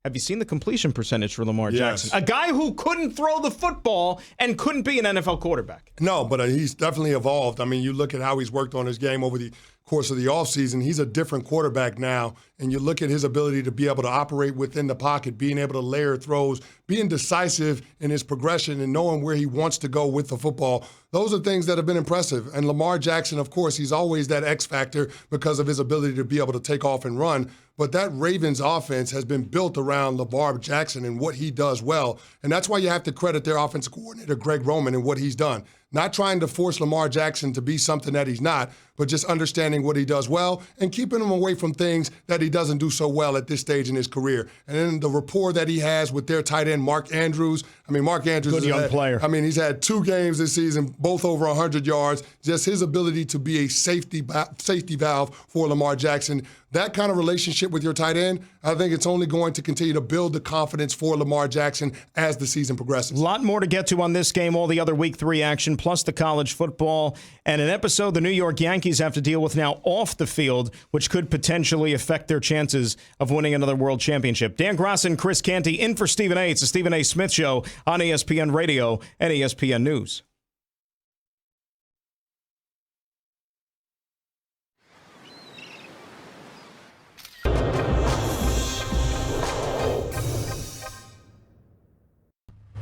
have you seen the completion percentage for Lamar Jackson? A guy who couldn't throw the football and couldn't be an NFL quarterback. No, but he's definitely evolved. I mean, you look at how he's worked on his game over the course of the offseason. He's a different quarterback now, and you look at his ability to be able to operate within the pocket, being able to layer throws, being decisive in his progression and knowing where he wants to go with the football. Those are things that have been impressive. And Lamar Jackson, of course, he's always that X factor because of his ability to be able to take off and run. But that Ravens offense has been built around Lamar Jackson and what he does well. And that's why you have to credit their offensive coordinator, Greg Roman, and what he's done. Not trying to force Lamar Jackson to be something that he's not, but just understanding what he does well and keeping him away from things that he doesn't do so well at this stage in his career. And then the rapport that he has with their tight end, Mark Andrews. I mean, Mark Andrews good young player. I mean, he's had 2 games this season, both over 100 yards. Just his ability to be a safety valve for Lamar Jackson. That kind of relationship with your tight end, I think it's only going to continue to build the confidence for Lamar Jackson as the season progresses. A lot more to get to on this game, all the other Week 3 action, plus the college football, and an episode the New York Yankees have to deal with now off the field, which could potentially affect their chances of winning another world championship. Dan Graca and Chris Canty in for Stephen A. It's the Stephen A. Smith Show on ESPN Radio and ESPN News.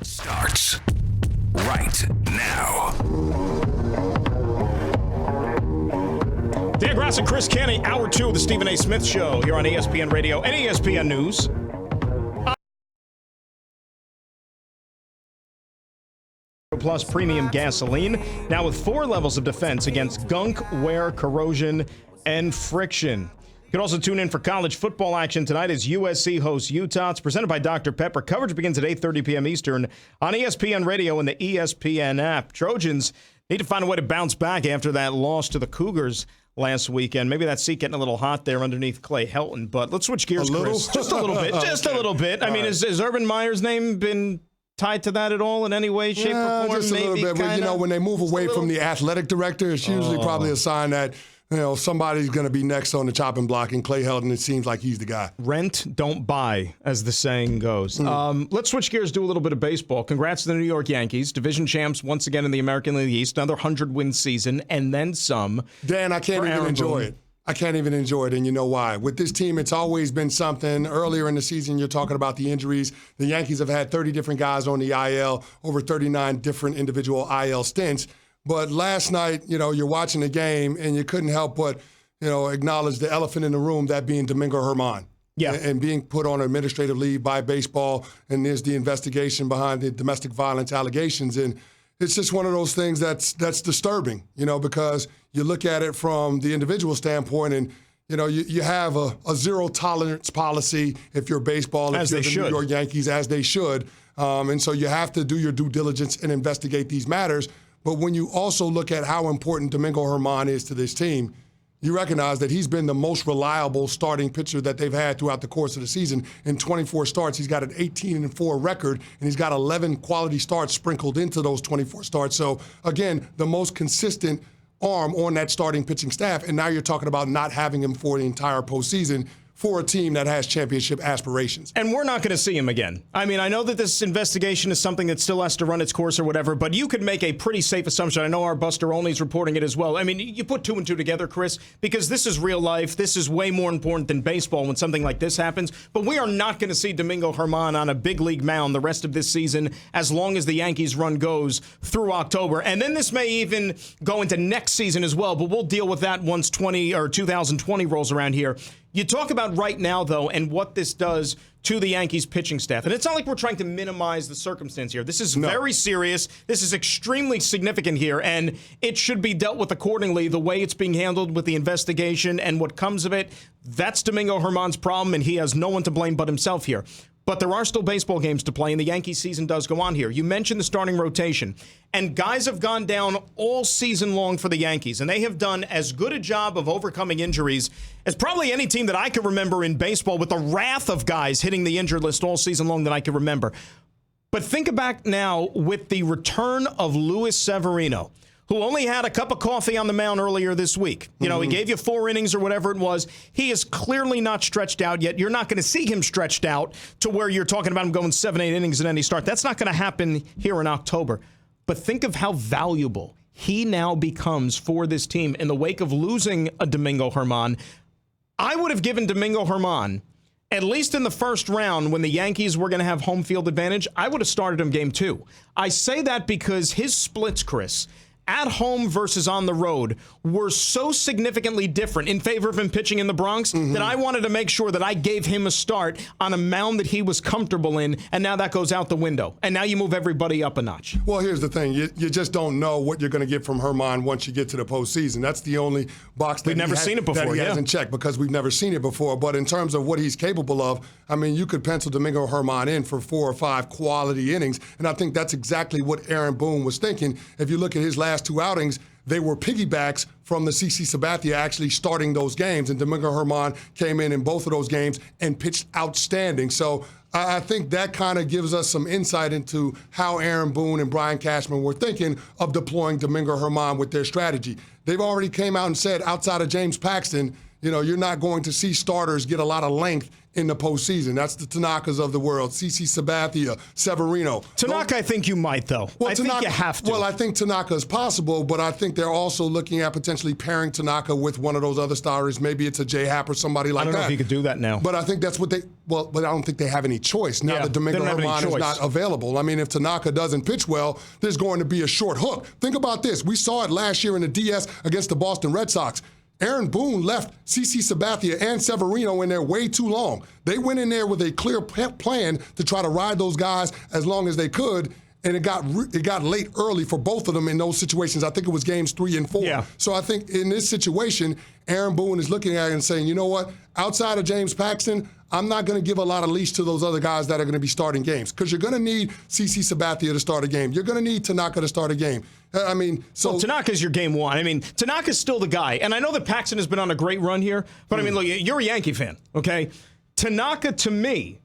Starts right now. Dan Graca, Chris Canty, hour 2 of the Stephen A. Smith Show here on ESPN Radio and ESPN News. Plus premium gasoline, now with 4 levels of defense against gunk, wear, corrosion, and friction. You can also tune in for college football action tonight as USC hosts Utah. It's presented by Dr. Pepper. Coverage begins at 8:30 p.m. Eastern on ESPN Radio and the ESPN app. Trojans need to find a way to bounce back after that loss to the Cougars last weekend. Maybe that seat getting a little hot there underneath Clay Helton. But let's switch gears, Chris. Just a little bit. Just a little bit. I mean, has Urban Meyer's name been tied to that at all in any way, shape, or form? Just a little bit. When they move away from the athletic director, it's usually probably a sign that somebody's going to be next on the chopping block, and Clay Helton, it seems like he's the guy. Rent, don't buy, as the saying goes. Let's switch gears, do a little bit of baseball. Congrats to the New York Yankees, division champs once again in the American League East, another 100-win season, and then some. Dan, I can't even enjoy it. I can't even enjoy it, and you know why. With this team, it's always been something. Earlier in the season, you're talking about the injuries. The Yankees have had 30 different guys on the IL, over 39 different individual IL stints. But last night, you're watching the game, and you couldn't help but, acknowledge the elephant in the room, that being Domingo Germán. Yeah. And being put on administrative leave by baseball, and there's the investigation behind the domestic violence allegations. And it's just one of those things that's disturbing, because you look at it from the individual standpoint, and you have a zero tolerance policy if you're baseball, if you're the New York Yankees, as they should. And so you have to do your due diligence and investigate these matters. But when you also look at how important Domingo Germán is to this team, you recognize that he's been the most reliable starting pitcher that they've had throughout the course of the season. In 24 starts, he's got an 18-4 record, and he's got 11 quality starts sprinkled into those 24 starts. So, again, the most consistent arm on that starting pitching staff, and now you're talking about not having him for the entire postseason for a team that has championship aspirations. And we're not going to see him again. I mean, I know that this investigation is something that still has to run its course or whatever, but you could make a pretty safe assumption. I know our Buster Olney's reporting it as well. I mean, you put 2 and 2 together, Chris, because this is real life. This is way more important than baseball when something like this happens. But we are not going to see Domingo Germán on a big league mound the rest of this season as long as the Yankees run goes through October. And then this may even go into next season as well, but we'll deal with that once 2020 rolls around here. You talk about right now, though, and what this does to the Yankees pitching staff. And it's not like we're trying to minimize the circumstance here. This is very serious. This is extremely significant here, and it should be dealt with accordingly. The way it's being handled with the investigation and what comes of it, that's Domingo Germán's problem, and he has no one to blame but himself here. But there are still baseball games to play, and the Yankee season does go on here. You mentioned the starting rotation, and guys have gone down all season long for the Yankees, and they have done as good a job of overcoming injuries as probably any team that I can remember in baseball, with the wrath of guys hitting the injured list all season long that I can remember. But think back now with the return of Luis Severino, who only had a cup of coffee on the mound earlier this week. He gave you 4 innings or whatever it was. He is clearly not stretched out yet. You're not going to see him stretched out to where you're talking about him going 7-8 innings in any start. That's not going to happen here in October. But think of how valuable he now becomes for this team in the wake of losing a Domingo Germán. I would have given Domingo Germán, at least in the first round when the Yankees were going to have home field advantage, I would have started him game 2. I say that because his splits, Chris, at home versus on the road, were so significantly different in favor of him pitching in the Bronx that I wanted to make sure that I gave him a start on a mound that he was comfortable in, and now that goes out the window. And now you move everybody up a notch. Well, here's the thing. You just don't know what you're going to get from Germán once you get to the postseason. That's the only box that he hasn't checked, because we've never seen it before. But in terms of what he's capable of, I mean, you could pencil Domingo Germán in for 4 or 5 quality innings, and I think that's exactly what Aaron Boone was thinking. If you look at his last 2 outings, they were piggybacks from the CC Sabathia actually starting those games, and Domingo Germán came in both of those games and pitched outstanding. So I think that kind of gives us some insight into how Aaron Boone and Brian Cashman were thinking of deploying Domingo Germán with their strategy. They've already came out and said, outside of James Paxton, you're not going to see starters get a lot of length in the postseason. That's the Tanakas of the world. CC Sabathia, Severino. Tanaka, I think you might, though. Well, I think you have to. Well, I think Tanaka is possible, but I think they're also looking at potentially pairing Tanaka with one of those other starters. Maybe it's a J Happ or somebody like that. I don't know if you could do that now. But I think that's what but I don't think they have any choice now that Domingo Germán is not available. I mean, if Tanaka doesn't pitch well, there's going to be a short hook. Think about this. We saw it last year in the DS against the Boston Red Sox. Aaron Boone left CC Sabathia and Severino in there way too long. They went in there with a clear plan to try to ride those guys as long as they could, and it got late early for both of them in those situations. I think it was games 3 and 4. Yeah. So I think in this situation, Aaron Boone is looking at it and saying, you know what, outside of James Paxton, I'm not going to give a lot of leash to those other guys that are going to be starting games, because you're going to need CC Sabathia to start a game. You're going to need Tanaka to start a game. I mean, so... Well, Tanaka's your game 1. I mean, Tanaka's still the guy. And I know that Paxton has been on a great run here, but I mean, look, you're a Yankee fan, okay? Tanaka, to me,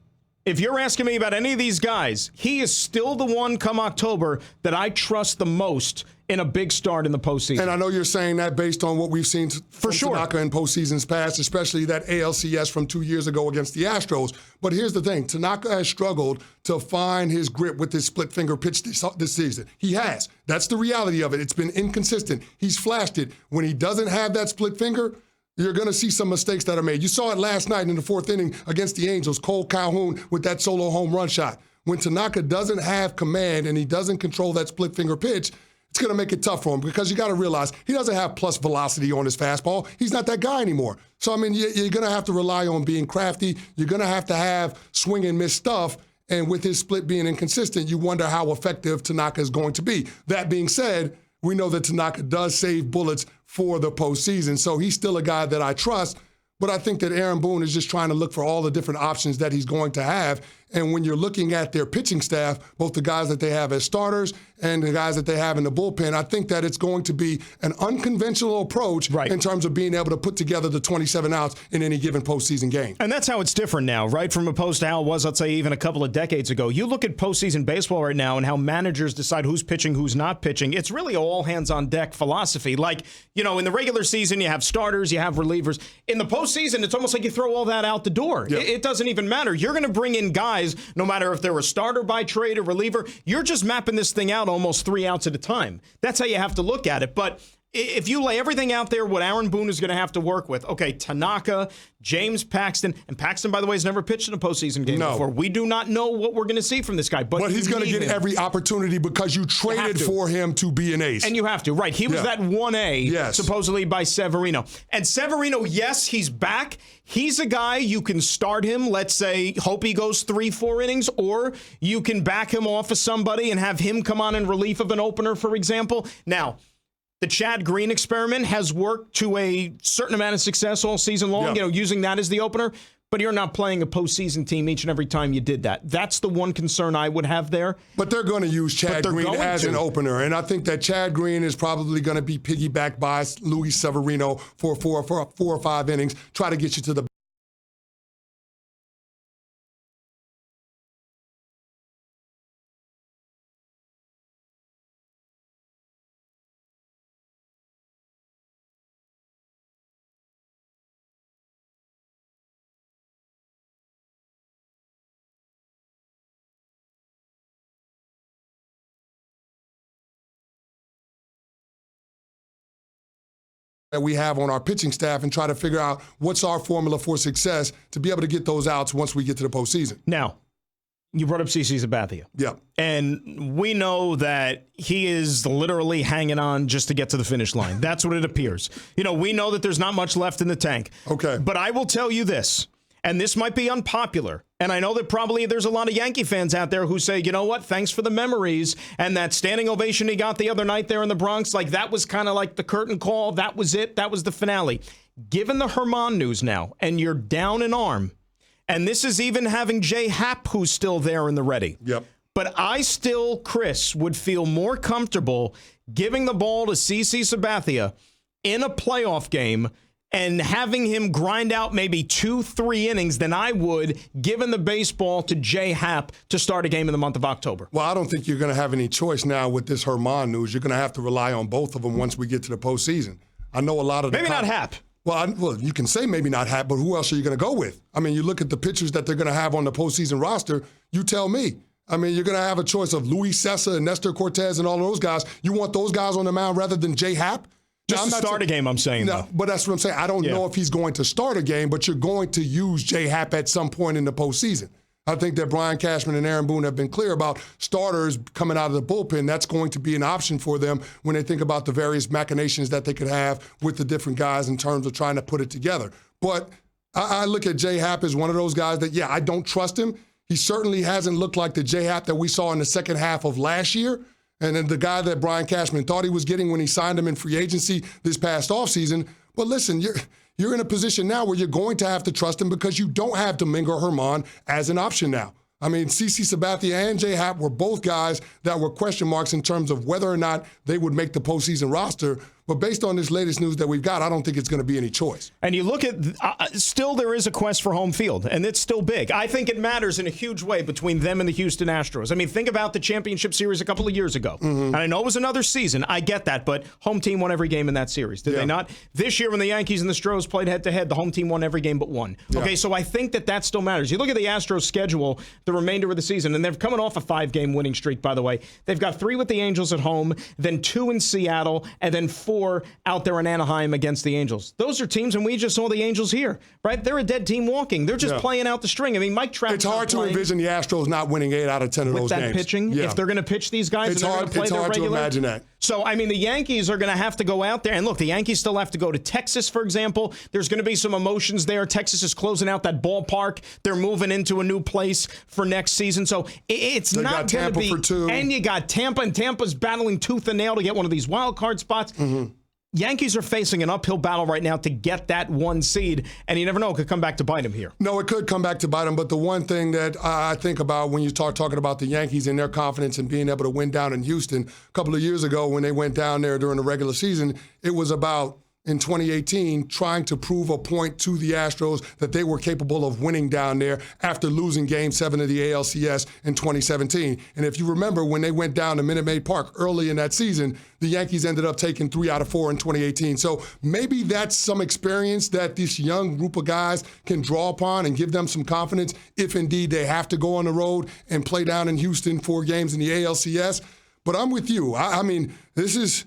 If you're asking me about any of these guys, he is still the one come October that I trust the most in a big start in the postseason. And I know you're saying that based on what we've seen from Tanaka in postseasons past, especially that ALCS from 2 years ago against the Astros. But here's the thing. Tanaka has struggled to find his grip with his split finger pitch this season. He has. That's the reality of it. It's been inconsistent. He's flashed it. When he doesn't have that split finger, you're going to see some mistakes that are made. You saw it last night in the fourth inning against the Angels, Cole Calhoun with that solo home run shot. When Tanaka doesn't have command and he doesn't control that split finger pitch, it's going to make it tough for him because you got to realize he doesn't have plus velocity on his fastball. He's not that guy anymore. So, I mean, you're going to have to rely on being crafty. You're going to have swing and miss stuff. And with his split being inconsistent, you wonder how effective Tanaka is going to be. That being said, we know that Tanaka does save bullets for the postseason. So he's still a guy that I trust. But I think that Aaron Boone is just trying to look for all the different options that he's going to have. And when you're looking at their pitching staff, both the guys that they have as starters and the guys that they have in the bullpen, I think that it's going to be an unconventional approach in terms of being able to put together the 27 outs in any given postseason game. And that's how it's different now, right? From opposed to how it was, let's say, even a couple of decades ago. You look at postseason baseball right now and how managers decide who's pitching, who's not pitching. It's really a all-hands-on-deck philosophy. Like, you know, in the regular season, you have starters, you have relievers. In the postseason, it's almost like you throw all that out the door. Yep. It doesn't even matter. You're going to bring in guys, no matter if they're a starter by trade or reliever, you're just mapping this thing out almost 3 outs at a time. That's how you have to look at it. But if you lay everything out there, what Aaron Boone is going to have to work with, okay, Tanaka, James Paxton, and Paxton, by the way, has never pitched in a postseason game before. We do not know what we're going to see from this guy. But he's going to get every opportunity because you traded for him to be an ace. And you have to, right. He was that 1A, supposedly by Severino. And Severino, yes, he's back. He's a guy you can start him, let's say, hope he goes 3-4 innings, or you can back him off of somebody and have him come on in relief of an opener, for example. Now, the Chad Green experiment has worked to a certain amount of success all season long, you know, using that as the opener. But you're not playing a postseason team each and every time you did that. That's the one concern I would have there. But they're going to use Chad Green as an opener. And I think that Chad Green is probably going to be piggybacked by Luis Severino for 4 or 5 innings, try to get you to the that we have on our pitching staff and try to figure out what's our formula for success to be able to get those outs once we get to the postseason. Now, you brought up CC Sabathia. Yeah. And we know that he is literally hanging on just to get to the finish line. That's what it appears. You know, we know that there's not much left in the tank. Okay. But I will tell you this, and this might be unpopular, and I know that probably there's a lot of Yankee fans out there who say, you know what, thanks for the memories, and that standing ovation he got the other night there in the Bronx, like that was kind of like the curtain call, that was it, that was the finale. Given the Herman news now, and you're down an arm, and this is even having Jay Happ, who's still there in the ready. Yep. But I still, Chris, would feel more comfortable giving the ball to CC Sabathia in a playoff game and having him grind out maybe 2-3 innings than I would giving the baseball to Jay Happ to start a game in the month of October. Well, I don't think you're going to have any choice now with this Herman news. You're going to have to rely on both of them once we get to the postseason. I know a lot of maybe not Happ. Well, you can say maybe not Happ, but who else are you going to go with? I mean, you look at the pitchers that they're going to have on the postseason roster, you tell me. I mean, you're going to have a choice of Luis Sessa and Nestor Cortez and all of those guys. You want those guys on the mound rather than Jay Happ? Just to start a game, I'm saying. No, but that's what I'm saying. I don't know if he's going to start a game, but you're going to use Jay Happ at some point in the postseason. I think that Brian Cashman and Aaron Boone have been clear about starters coming out of the bullpen. That's going to be an option for them when they think about the various machinations that they could have with the different guys in terms of trying to put it together. But I look at Jay Happ as one of those guys that, I don't trust him. He certainly hasn't looked like the Jay Happ that we saw in the second half of last year. And then the guy that Brian Cashman thought he was getting when he signed him in free agency this past offseason. But listen, you're in a position now where you're going to have to trust him because you don't have Domingo Herman as an option now. I mean, CeCe Sabathia and Jay Happ were both guys that were question marks in terms of whether or not they would make the postseason roster. But based on this latest news that we've got, I don't think it's going to be any choice. And you look at, still there is a quest for home field, and it's still big. I think it matters in a huge way between them and the Houston Astros. I mean, think about the championship series a couple of years ago. And I know it was another season. I get that, but home team won every game in that series, did they not? This year when the Yankees and the Astros played head-to-head, the home team won every game but one. Okay, so I think that still matters. You look at the Astros schedule the remainder of the season, and they're coming off a 5-game winning streak, by the way. They've got 3 with the Angels at home, then 2 in Seattle, and then 4 out there in Anaheim against the Angels. Those are teams, and we just saw the Angels here, right? They're a dead team walking. They're just playing out the string. I mean, Mike Trout. It's hard to envision the Astros not winning 8 out of 10 of those games. With that pitching, if they're going to pitch these guys, it's and they're hard, play it's their hard regular, to imagine that. So, I mean, the Yankees are going to have to go out there. And look, the Yankees still have to go to Texas, for example. There's going to be some emotions there. Texas is closing out that ballpark. They're moving into a new place for next season. So it's they not going to be. For 2. And you got Tampa, and Tampa's battling tooth and nail to get one of these wild card spots. Yankees are facing an uphill battle right now to get that 1 seed, and you never know, it could come back to bite them here. No, it could come back to bite them, but the one thing that I think about when you start talking about the Yankees and their confidence in being able to win down in Houston, a couple of years ago when they went down there during the regular season, it was about, in 2018, trying to prove a point to the Astros that they were capable of winning down there after losing Game 7 of the ALCS in 2017. And if you remember, when they went down to Minute Maid Park early in that season, the Yankees ended up taking 3 out of 4 in 2018. So maybe that's some experience that this young group of guys can draw upon and give them some confidence if indeed they have to go on the road and play down in Houston 4 games in the ALCS. But I'm with you. I mean, this is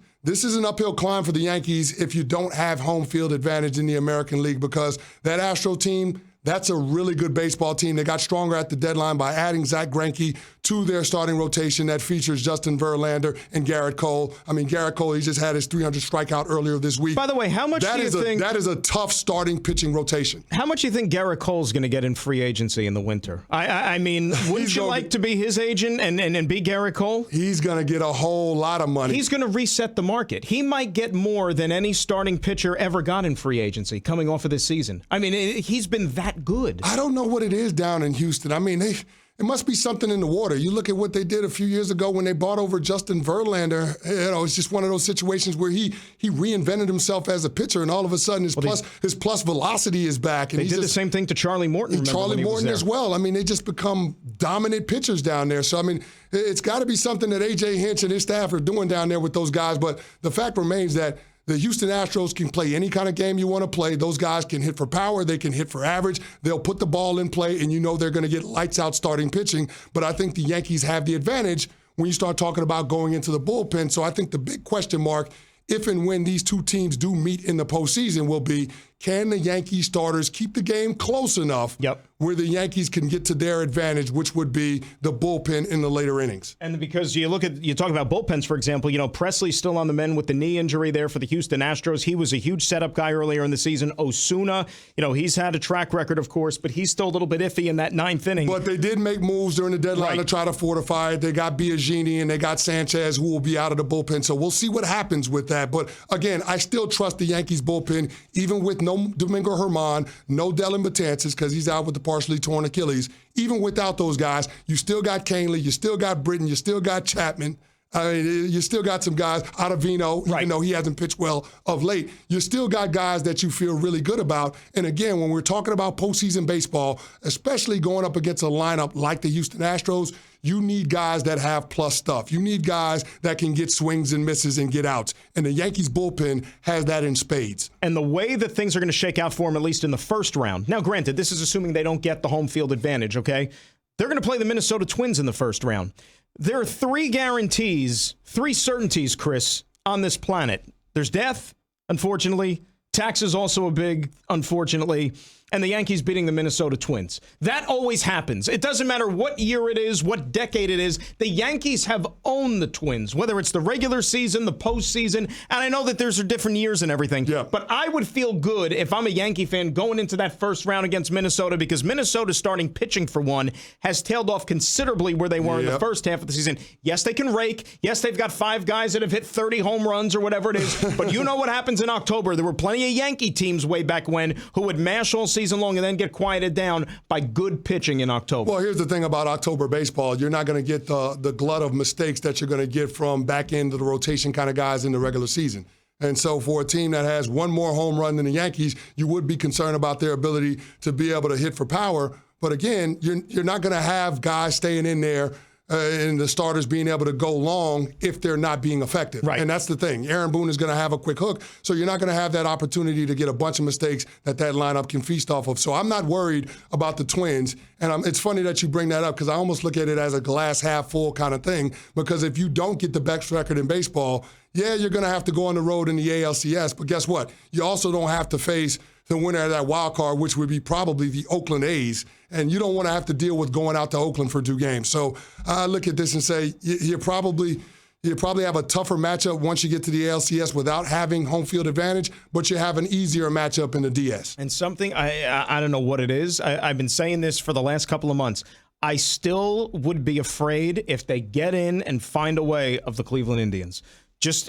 an uphill climb for the Yankees if you don't have home field advantage in the American League, because that Astro team, that's a really good baseball team. They got stronger at the deadline by adding Zach Greinke to their starting rotation that features Justin Verlander and Garrett Cole. I mean, Garrett Cole, he just had his 300th strikeout earlier this week. By the way, how much do you think... That is a tough starting pitching rotation. How much do you think Garrett Cole's going to get in free agency in the winter? I mean, wouldn't you like to be his agent and be Garrett Cole? He's going to get a whole lot of money. He's going to reset the market. He might get more than any starting pitcher ever got in free agency coming off of this season. I mean, he's been that good. I don't know what it is down in Houston. I mean, it must be something in the water. You look at what they did a few years ago when they bought over Justin Verlander. You know, it's just one of those situations where he reinvented himself as a pitcher, and all of a sudden his plus velocity is back. And they did the same thing to Charlie Morton. Charlie Morton as well. I mean, they just become dominant pitchers down there. So, I mean, it's got to be something that A.J. Hinch and his staff are doing down there with those guys. But the fact remains that the Houston Astros can play any kind of game you want to play. Those guys can hit for power. They can hit for average. They'll put the ball in play, and you know they're going to get lights out starting pitching. But I think the Yankees have the advantage when you start talking about going into the bullpen. So I think the big question mark, if and when these two teams do meet in the postseason, will be, can the Yankees starters keep the game close enough where the Yankees can get to their advantage, which would be the bullpen in the later innings? And because you talk about bullpens, for example, you know, Presley's still on the mend with the knee injury there for the Houston Astros. He was a huge setup guy earlier in the season. Osuna, you know, he's had a track record, of course, but he's still a little bit iffy in that 9th inning. But they did make moves during the deadline to try to fortify it. They got Biagini and they got Sanchez, who will be out of the bullpen. So we'll see what happens with that. But again, I still trust the Yankees bullpen, even with no Domingo Germán, no Dellin Betances, because he's out with the partially torn Achilles. Even without those guys, you still got Canely, you still got Britton, you still got Chapman. I mean, you still got some guys, Ottavino, even though he hasn't pitched well of late. You still got guys that you feel really good about. And again, when we're talking about postseason baseball, especially going up against a lineup like the Houston Astros, you need guys that have plus stuff. You need guys that can get swings and misses and get outs. And the Yankees bullpen has that in spades. And the way that things are going to shake out for them, at least in the first round. Now, granted, this is assuming they don't get the home field advantage, okay? They're going to play the Minnesota Twins in the first round. There are 3 guarantees, 3 certainties, Chris, on this planet. There's death, unfortunately. Taxes also a big, unfortunately. And the Yankees beating the Minnesota Twins. That always happens. It doesn't matter what year it is, what decade it is. The Yankees have owned the Twins, whether it's the regular season, the postseason. And I know that there's different years and everything. But I would feel good if I'm a Yankee fan going into that first round against Minnesota, because Minnesota's starting pitching, for one, has tailed off considerably where they were in the first half of the season. Yes, they can rake. Yes, they've got 5 guys that have hit 30 home runs or whatever it is. But you know what happens in October. There were plenty of Yankee teams way back when who would mash all season season long and then get quieted down by good pitching in October. Well, here's the thing about October baseball. You're not going to get the glut of mistakes that you're going to get from back end of the rotation kind of guys in the regular season. And so for a team that has one more home run than the Yankees, you would be concerned about their ability to be able to hit for power. But again, you're not going to have guys staying in there and the starters being able to go long if they're not being effective. Right. And that's the thing. Aaron Boone is going to have a quick hook, so you're not going to have that opportunity to get a bunch of mistakes that lineup can feast off of. So I'm not worried about the Twins. And it's funny that you bring that up because I almost look at it as a glass half full kind of thing, because if you don't get the best record in baseball, yeah, you're going to have to go on the road in the ALCS, but guess what? You also don't have to face the winner of that wild card, which would be probably the Oakland A's, and you don't want to have to deal with going out to Oakland for 2 games. So I look at this and say you probably have a tougher matchup once you get to the ALCS without having home field advantage, but you have an easier matchup in the DS. And something, I don't know what it is. I've been saying this for the last couple of months. I still would be afraid if they get in and find a way of the Cleveland Indians.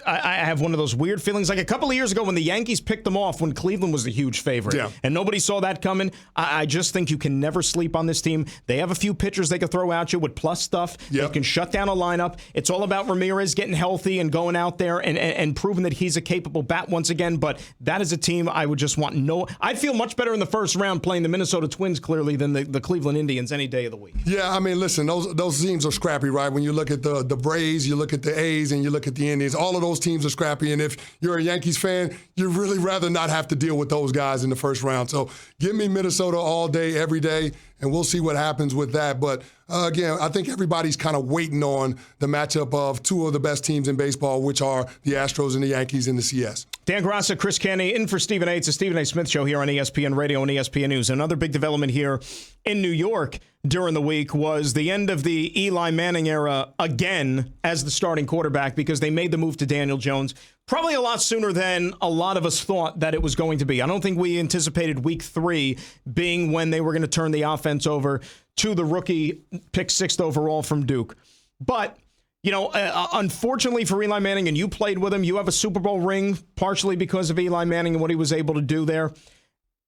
I have one of those weird feelings like a couple of years ago when the Yankees picked them off when Cleveland was the huge favorite. Yeah. And nobody saw that coming. I just think you can never sleep on this team. They have a few pitchers they could throw at you with plus stuff. Yep. They can shut down a lineup. It's all about Ramirez getting healthy and going out there and proving that he's a capable bat once again. But that is a team I would just want I'd feel much better in the first round playing the Minnesota Twins clearly than the Cleveland Indians any day of the week. Yeah, I mean, listen, those teams are scrappy, right? When you look at the Braves, you look at the A's, and you look at the Indians, all of those teams are scrappy, and if you're a Yankees fan, you'd really rather not have to deal with those guys in the first round. So give me Minnesota all day, every day, and we'll see what happens with that. But again, I think everybody's kind of waiting on the matchup of 2 of the best teams in baseball, which are the Astros and the Yankees in the CS. Dan Graca, Chris Canty, in for Stephen A. It's the Stephen A. Smith Show here on ESPN Radio and ESPN News. Another big development here in New York during the week was the end of the Eli Manning era again as the starting quarterback, because they made the move to Daniel Jones probably a lot sooner than a lot of us thought that it was going to be. I don't think we anticipated week 3 being when they were going to turn the offense over to the rookie picked 6th overall from Duke. But unfortunately for Eli Manning, and you played with him, you have a Super Bowl ring partially because of Eli Manning and what he was able to do there.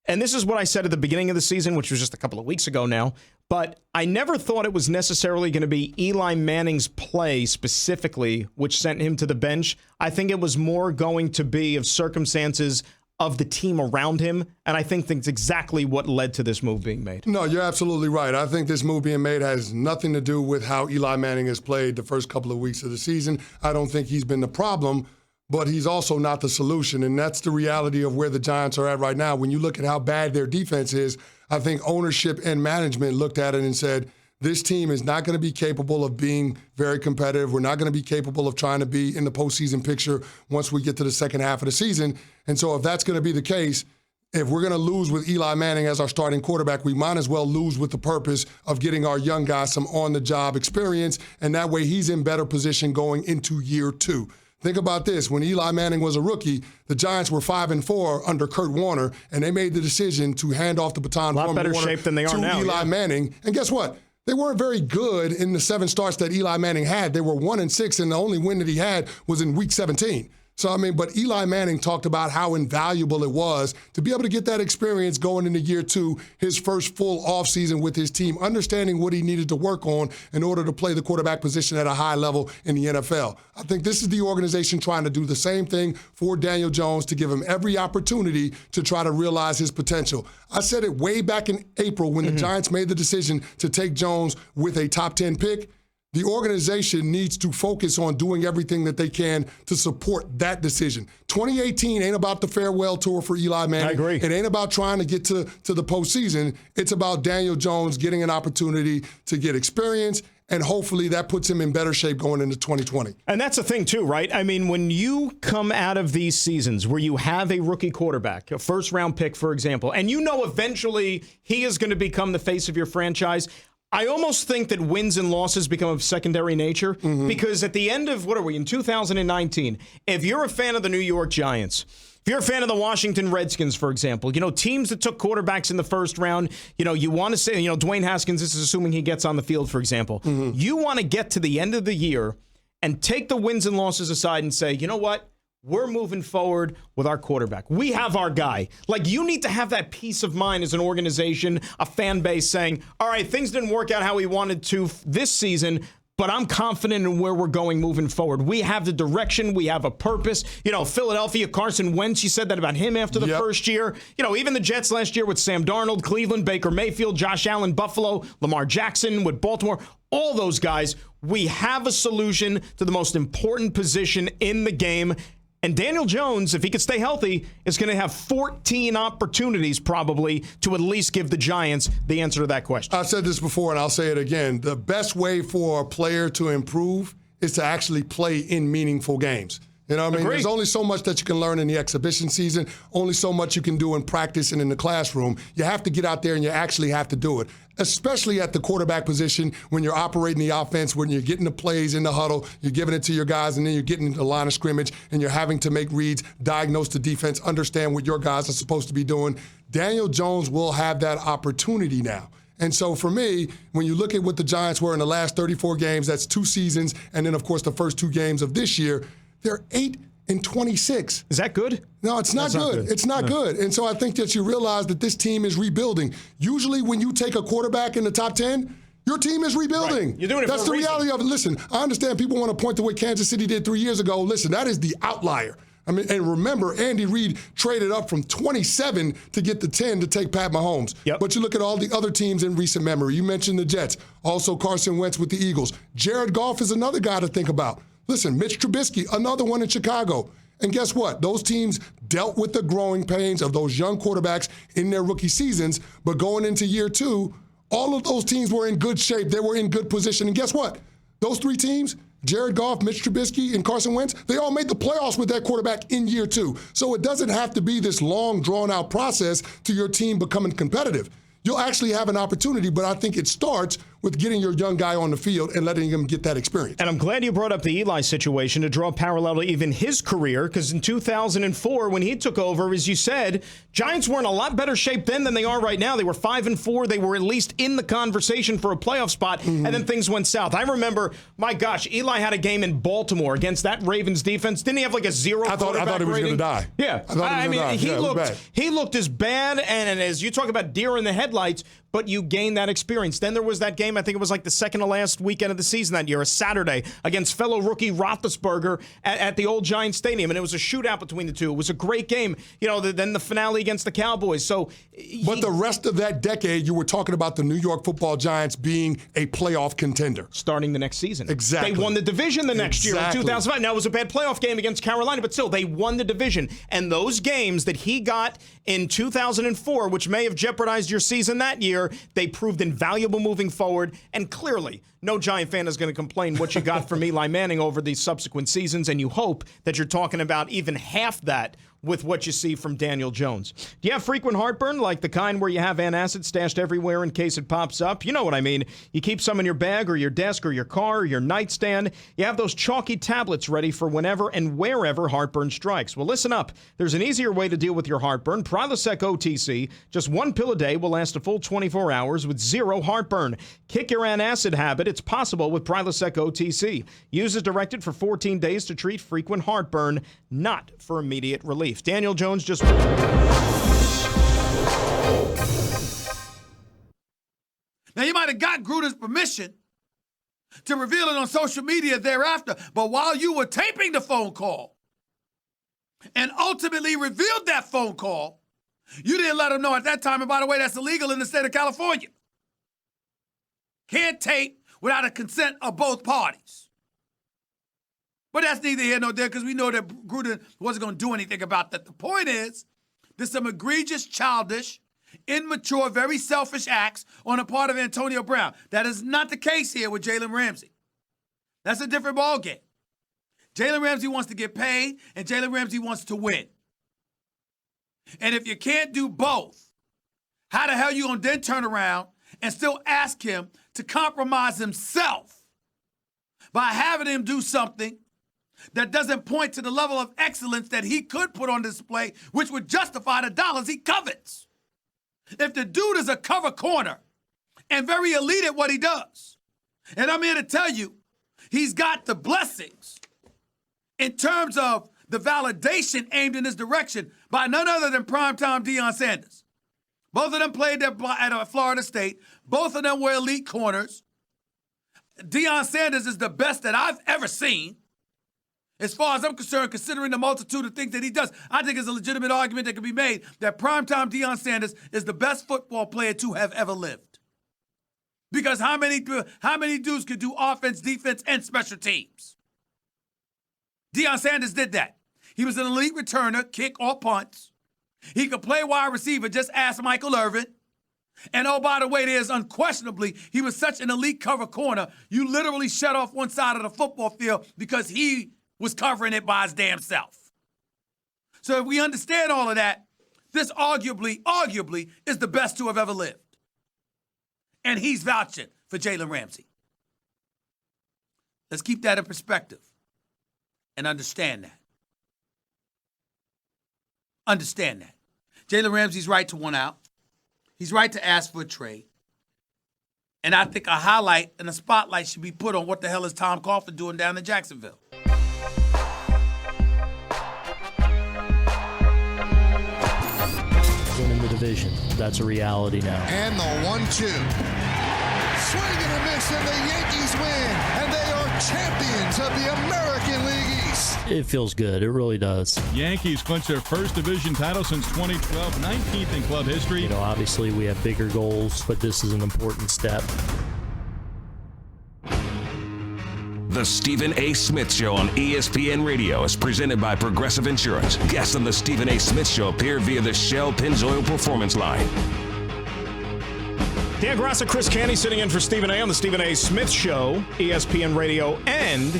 And this is what I said at the beginning of the season, which was just a couple of weeks ago now, but I never thought it was necessarily going to be Eli Manning's play specifically which sent him to the bench. I think it was more going to be of circumstances of the team around him, and I think that's exactly what led to this move being made. No, you're absolutely right. I think this move being made has nothing to do with how Eli Manning has played the first couple of weeks of the season. I don't think he's been the problem, but he's also not the solution, and that's the reality of where the Giants are at right now. When you look at how bad their defense is, I think ownership and management looked at it and said, this team is not going to be capable of being very competitive. We're not going to be capable of trying to be in the postseason picture once we get to the second half of the season. And so if that's going to be the case, if we're going to lose with Eli Manning as our starting quarterback, we might as well lose with the purpose of getting our young guys some on-the-job experience, and that way he's in better position going into year 2. Think about this. When Eli Manning was a rookie, the Giants were 5-4 under Kurt Warner, and they made the decision to hand off the baton from better Warner shape than they are to now, Eli Manning. And guess what? They weren't very good in the 7 starts that Eli Manning had. They were 1-6, and the only win that he had was in week 17. So, I mean, but Eli Manning talked about how invaluable it was to be able to get that experience going into year 2, his first full offseason with his team, understanding what he needed to work on in order to play the quarterback position at a high level in the NFL. I think this is the organization trying to do the same thing for Daniel Jones to give him every opportunity to try to realize his potential. I said it way back in April when the Giants made the decision to take Jones with a top 10 pick. The organization needs to focus on doing everything that they can to support that decision. 2018 ain't about the farewell tour for Eli Manning. I agree. It ain't about trying to get to the postseason. It's about Daniel Jones getting an opportunity to get experience, and hopefully that puts him in better shape going into 2020. And that's the thing, too, right? I mean, when you come out of these seasons where you have a rookie quarterback, a first-round pick, for example, and you know eventually he is going to become the face of your franchise, I almost think that wins and losses become of secondary nature because at the end of, what are we, in 2019, if you're a fan of the New York Giants, if you're a fan of the Washington Redskins, for example, teams that took quarterbacks in the first round, you want to say, Dwayne Haskins, this is assuming he gets on the field, for example. You want to get to the end of the year and take the wins and losses aside and say, you know what? we're moving forward with our quarterback. We have our guy. Like, you need to have that peace of mind as an organization, a fan base saying, all right, things didn't work out how we wanted to this season, but I'm confident in where we're going moving forward. We have the direction. We have a purpose. Philadelphia, Carson Wentz, you said that about him after the first year. Even the Jets last year with Sam Darnold, Cleveland, Baker Mayfield, Josh Allen, Buffalo, Lamar Jackson with Baltimore. All those guys, we have a solution to the most important position in the game. And Daniel Jones, if he could stay healthy, is going to have 14 opportunities probably to at least give the Giants the answer to that question. I've said this before, and I'll say it again. The best way for a player to improve is to actually play in meaningful games. You know what I mean? Agreed. There's only so much that you can learn in the exhibition season, only so much you can do in practice and in the classroom. You have to get out there and you actually have to do it, especially at the quarterback position when you're operating the offense, when you're getting the plays in the huddle, you're giving it to your guys, and then you're getting into the line of scrimmage, and you're having to make reads, diagnose the defense, understand what your guys are supposed to be doing. Daniel Jones will have that opportunity now. And so for me, when you look at what the Giants were in the last 34 games, that's 2 seasons, and then, of course, the first 2 games of this year, they're 8-26. Is that good? No, it's not good. It's not good. And so I think that you realize that this team is rebuilding. Usually when you take a quarterback in the top 10, your team is rebuilding. Right. You're doing it That's for a the reality reason. of it. Listen, I understand people want to point to what Kansas City did 3 years ago. Listen, that is the outlier. I mean, and remember, Andy Reid traded up from 27 to get the 10 to take Pat Mahomes. Yep. But you look at all the other teams in recent memory. You mentioned the Jets. Also Carson Wentz with the Eagles. Jared Goff is another guy to think about. Listen, Mitch Trubisky, another one in Chicago. And guess what? Those teams dealt with the growing pains of those young quarterbacks in their rookie seasons. But going into year 2, all of those teams were in good shape. They were in good position. And guess what? Those 3 teams, Jared Goff, Mitch Trubisky, and Carson Wentz, they all made the playoffs with that quarterback in year 2. So it doesn't have to be this long, drawn-out process to your team becoming competitive. You'll actually have an opportunity, but I think it starts with getting your young guy on the field and letting him get that experience. And I'm glad you brought up the Eli situation to draw a parallel to even his career, because in 2004, when he took over, as you said, Giants were in a lot better shape then than they are right now. They were 5-4. They were at least in the conversation for a playoff spot, and then things went south. I remember, my gosh, Eli had a game in Baltimore against that Ravens defense. Didn't he have like a 0 I thought he was going to die. Yeah. He looked as bad, and as you talk about deer in the headlights, but you gain that experience. Then there was that game, I think it was like the second to last weekend of the season that year, a Saturday, against fellow rookie Roethlisberger at the old Giants Stadium, and it was a shootout between the two. It was a great game. Then the finale against the Cowboys. But the rest of that decade, you were talking about the New York Football Giants being a playoff contender. Starting the next season. Exactly. They won the division the next year in 2005. Now, it was a bad playoff game against Carolina, but still, they won the division. And those games that he got in 2004, which may have jeopardized your season that year, they proved invaluable moving forward. And clearly, no Giant fan is going to complain what you got from Eli Manning over these subsequent seasons, and you hope that you're talking about even half that with what you see from Daniel Jones. Do you have frequent heartburn, like the kind where you have antacid stashed everywhere in case it pops up? You know what I mean. You keep some in your bag or your desk or your car or your nightstand. You have those chalky tablets ready for whenever and wherever heartburn strikes. Well, listen up. There's an easier way to deal with your heartburn. Prilosec OTC. Just 1 pill a day will last a full 24 hours with 0 heartburn. Kick your antacid habit. It's possible with Prilosec OTC. Use as directed for 14 days to treat frequent heartburn, not for immediate relief. Daniel Jones just... Now, you might have got Gruden's permission to reveal it on social media thereafter, but while you were taping the phone call and ultimately revealed that phone call, you didn't let him know at that time, and by the way, that's illegal in the state of California. Can't tape without a consent of both parties. But that's neither here nor there, because we know that Gruden wasn't going to do anything about that. The point is, there's some egregious, childish, immature, very selfish acts on the part of Antonio Brown. That is not the case here with Jalen Ramsey. That's a different ballgame. Jalen Ramsey wants to get paid, and Jalen Ramsey wants to win. And if you can't do both, how the hell are you going to then turn around and still ask him to compromise himself by having him do something that doesn't point to the level of excellence that he could put on display, which would justify the dollars he covets? If the dude is a cover corner and very elite at what he does, and I'm here to tell you, he's got the blessings in terms of the validation aimed in this direction by none other than primetime Deion Sanders. Both of them played at Florida State. Both of them were elite corners. Deion Sanders is the best that I've ever seen. As far as I'm concerned, considering the multitude of things that he does, I think it's a legitimate argument that can be made that primetime Deion Sanders is the best football player to have ever lived. Because how many dudes could do offense, defense, and special teams? Deion Sanders did that. He was an elite returner, kick or punts. He could play wide receiver, just ask Michael Irvin. And oh, by the way, there's unquestionably, he was such an elite cover corner, you literally shut off one side of the football field because he was covering it by his damn self. So if we understand all of that, this arguably is the best to have ever lived. And he's vouching for Jalen Ramsey. Let's keep that in perspective and understand that. Understand that. Jalen Ramsey's right to one out. He's right to ask for a trade. And I think a highlight and a spotlight should be put on what the hell is Tom Coughlin doing down in Jacksonville. Winning the division. That's a reality now. And the 1-2. Swing and a miss, and the Yankees win. And they are champions of the American League East. It feels good. It really does. Yankees clinch their first division title since 2012, 19th in club history. You know, obviously we have bigger goals, but this is an important step. The Stephen A. Smith Show on ESPN Radio is presented by Progressive Insurance. Guests on the Stephen A. Smith Show appear via the Shell Pennzoil Performance Line. Dan Graca, Chris Canty sitting in for Stephen A. on the Stephen A. Smith Show, ESPN Radio and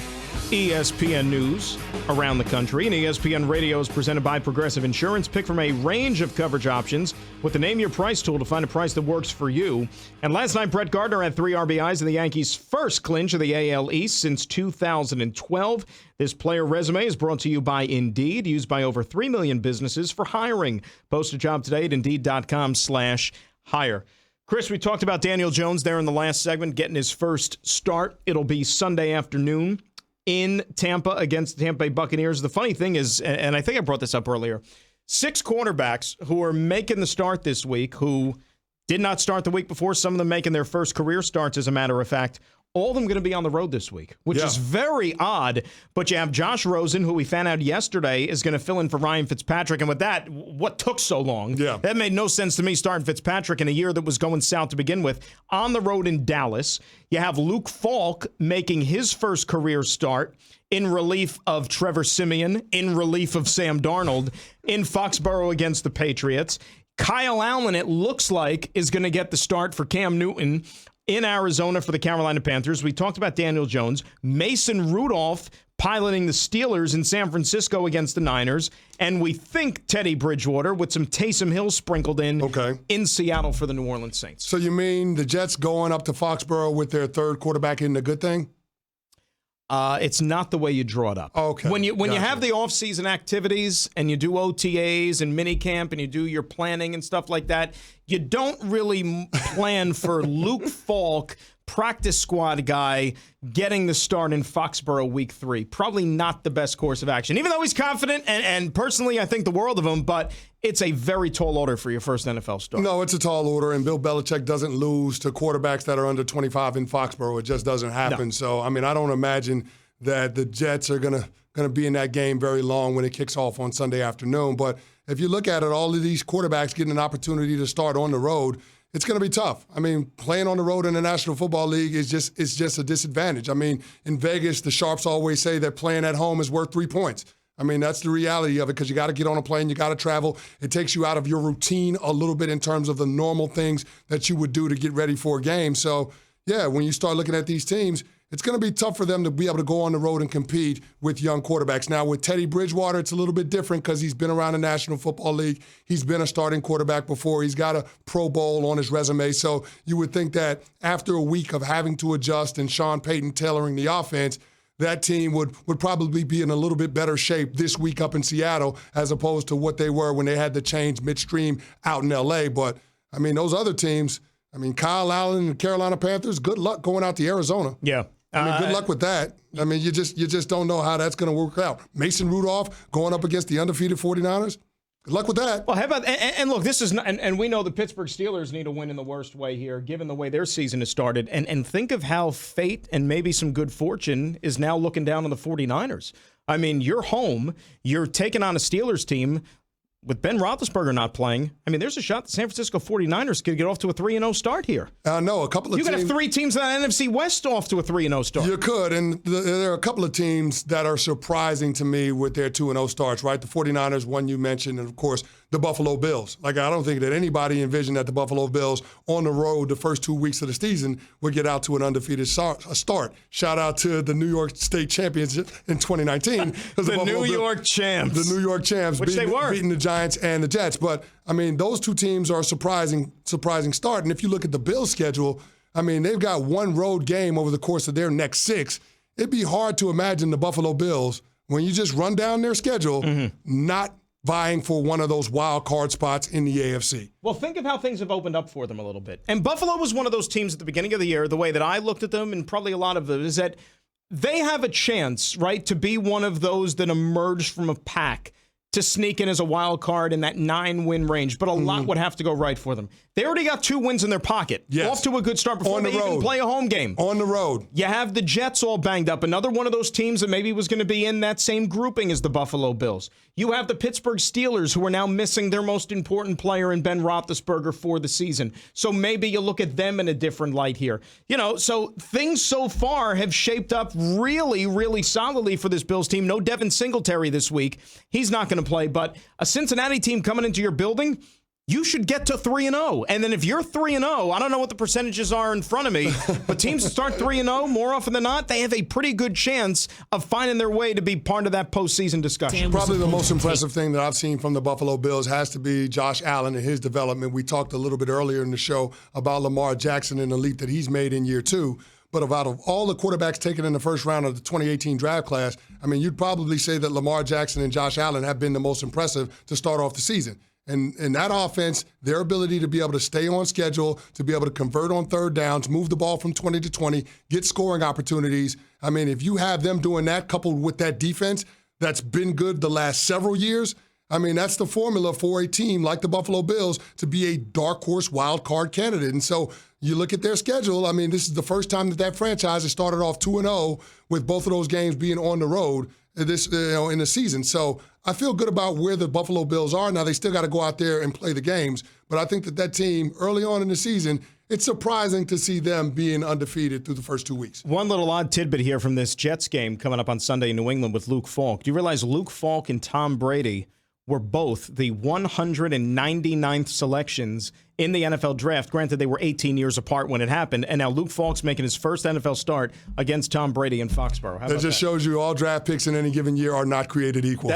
ESPN News around the country. And ESPN Radio is presented by Progressive Insurance. Pick from a range of coverage options with the Name Your Price tool to find a price that works for you. And last night, Brett Gardner had 3 RBIs in the Yankees' first clinch of the AL East since 2012. This player resume is brought to you by Indeed, used by over 3 million businesses for hiring. Post a job today at Indeed.com/hire. Chris, we talked about Daniel Jones there in the last segment, getting his first start. It'll be Sunday afternoon in Tampa against the Tampa Bay Buccaneers. The funny thing is, and I think I brought this up earlier, 6 quarterbacks who are making the start this week, who did not start the week before, some of them making their first career starts, as a matter of fact, all of them going to be on the road this week, which is very odd. But you have Josh Rosen, who we found out yesterday is going to fill in for Ryan Fitzpatrick. And with that, what took so long? That made no sense to me, starting Fitzpatrick in a year that was going south to begin with. On the road in Dallas, you have Luke Falk making his first career start in relief of Trevor Siemian, in relief of Sam Darnold, in Foxborough against the Patriots. Kyle Allen, it looks like, is going to get the start for Cam Newton in Arizona for the Carolina Panthers. We talked about Daniel Jones. Mason Rudolph piloting the Steelers in San Francisco against the Niners. And we think Teddy Bridgewater with some Taysom Hill sprinkled in Seattle for the New Orleans Saints. So you mean the Jets going up to Foxborough with their third quarterback isn't a good thing? It's not the way you draw it up. Okay. When you have the off-season activities and you do OTAs and minicamp and you do your planning and stuff like that, you don't really plan for Luke Falk, practice squad guy, getting the start in Foxborough week 3. Probably not the best course of action. Even though he's confident, and personally I think the world of him, but it's a very tall order for your first NFL start. No, it's a tall order, and Bill Belichick doesn't lose to quarterbacks that are under 25 in Foxborough. It just doesn't happen. No. So, I mean, I don't imagine that the Jets are going to be in that game very long when it kicks off on Sunday afternoon. But if you look at it, all of these quarterbacks getting an opportunity to start on the road, it's going to be tough. I mean, playing on the road in the National Football League is just a disadvantage. I mean, in Vegas, the Sharps always say that playing at home is worth 3 points. I mean, that's the reality of it, because you got to get on a plane, you got to travel. It takes you out of your routine a little bit in terms of the normal things that you would do to get ready for a game. So, yeah, when you start looking at these teams, it's going to be tough for them to be able to go on the road and compete with young quarterbacks. Now, with Teddy Bridgewater, it's a little bit different because he's been around the National Football League. He's been a starting quarterback before. He's got a Pro Bowl on his resume. So you would think that after a week of having to adjust and Sean Payton tailoring the offense, that team would probably be in a little bit better shape this week up in Seattle as opposed to what they were when they had to change midstream out in L.A. But, I mean, those other teams, I mean, Kyle Allen and the Carolina Panthers, good luck going out to Arizona. Yeah. I mean, good luck with that. I mean, you just don't know how that's going to work out. Mason Rudolph going up against the undefeated 49ers. Good luck with that. Well, how about and look, this is not, and we know the Pittsburgh Steelers need to win in the worst way here, given the way their season has started. And think of how fate and maybe some good fortune is now looking down on the 49ers. I mean, you're home, you're taking on a Steelers team. With Ben Roethlisberger not playing, I mean, there's a shot the San Francisco 49ers could get off to a 3-0 start here. No, a couple of teams. You could have 3 teams in the NFC West off to a 3-0 start. You could, and there are a couple of teams that are surprising to me with their 2-0 starts, right? The 49ers, one you mentioned, and, of course, the Buffalo Bills. Like, I don't think that anybody envisioned that the Buffalo Bills on the road the first 2 weeks of the season would get out to an undefeated start. Shout out to the New York State champions in 2019. The New York champs. The New York champs. Which they were. Beating the Giants and the Jets. But, I mean, those two teams are a surprising start. And if you look at the Bills' schedule, I mean, they've got one road game over the course of their next 6. It'd be hard to imagine the Buffalo Bills, when you just run down their schedule, not vying for one of those wild card spots in the AFC. Well, think of how things have opened up for them a little bit. And Buffalo was one of those teams at the beginning of the year, the way that I looked at them, and probably a lot of them, is that they have a chance, right, to be one of those that emerged from a pack to sneak in as a wild card in that 9-win range, but a lot would have to go right for them. They already got 2 wins in their pocket. Yes. Off to a good start before they even play a home game. On the road. You have the Jets all banged up. Another one of those teams that maybe was going to be in that same grouping as the Buffalo Bills. You have the Pittsburgh Steelers, who are now missing their most important player in Ben Roethlisberger for the season. So maybe you look at them in a different light here. You know, so things so far have shaped up really, really solidly for this Bills team. No Devin Singletary this week. He's not going to play, but a Cincinnati team coming into your building, you should get to 3-0. And then if you're 3-0, I don't know what the percentages are in front of me, but teams that start 3-0, more often than not, they have a pretty good chance of finding their way to be part of that postseason discussion. Probably the most impressive thing that I've seen from the Buffalo Bills has to be Josh Allen and his development. We talked a little bit earlier in the show about Lamar Jackson and the leap that he's made in year 2. But out of all the quarterbacks taken in the first round of the 2018 draft class, I mean, you'd probably say that Lamar Jackson and Josh Allen have been the most impressive to start off the season. And that offense, their ability to be able to stay on schedule, to be able to convert on third downs, move the ball from 20 to 20, get scoring opportunities. I mean, if you have them doing that coupled with that defense that's been good the last several years, I mean, that's the formula for a team like the Buffalo Bills to be a dark horse wild card candidate. And so you look at their schedule, I mean, this is the first time that franchise has started off 2-0 with both of those games being on the road in the season. So I feel good about where the Buffalo Bills are. Now, they still got to go out there and play the games, but I think that team early on in the season, it's surprising to see them being undefeated through the first 2 weeks. One little odd tidbit here from this Jets game coming up on Sunday in New England with Luke Falk. Do you realize Luke Falk and Tom Brady were both the 199th selections in the NFL draft? Granted, they were 18 years apart when it happened, and now Luke Falk's making his first NFL start against Tom Brady in Foxborough. That just shows you all draft picks in any given year are not created equal.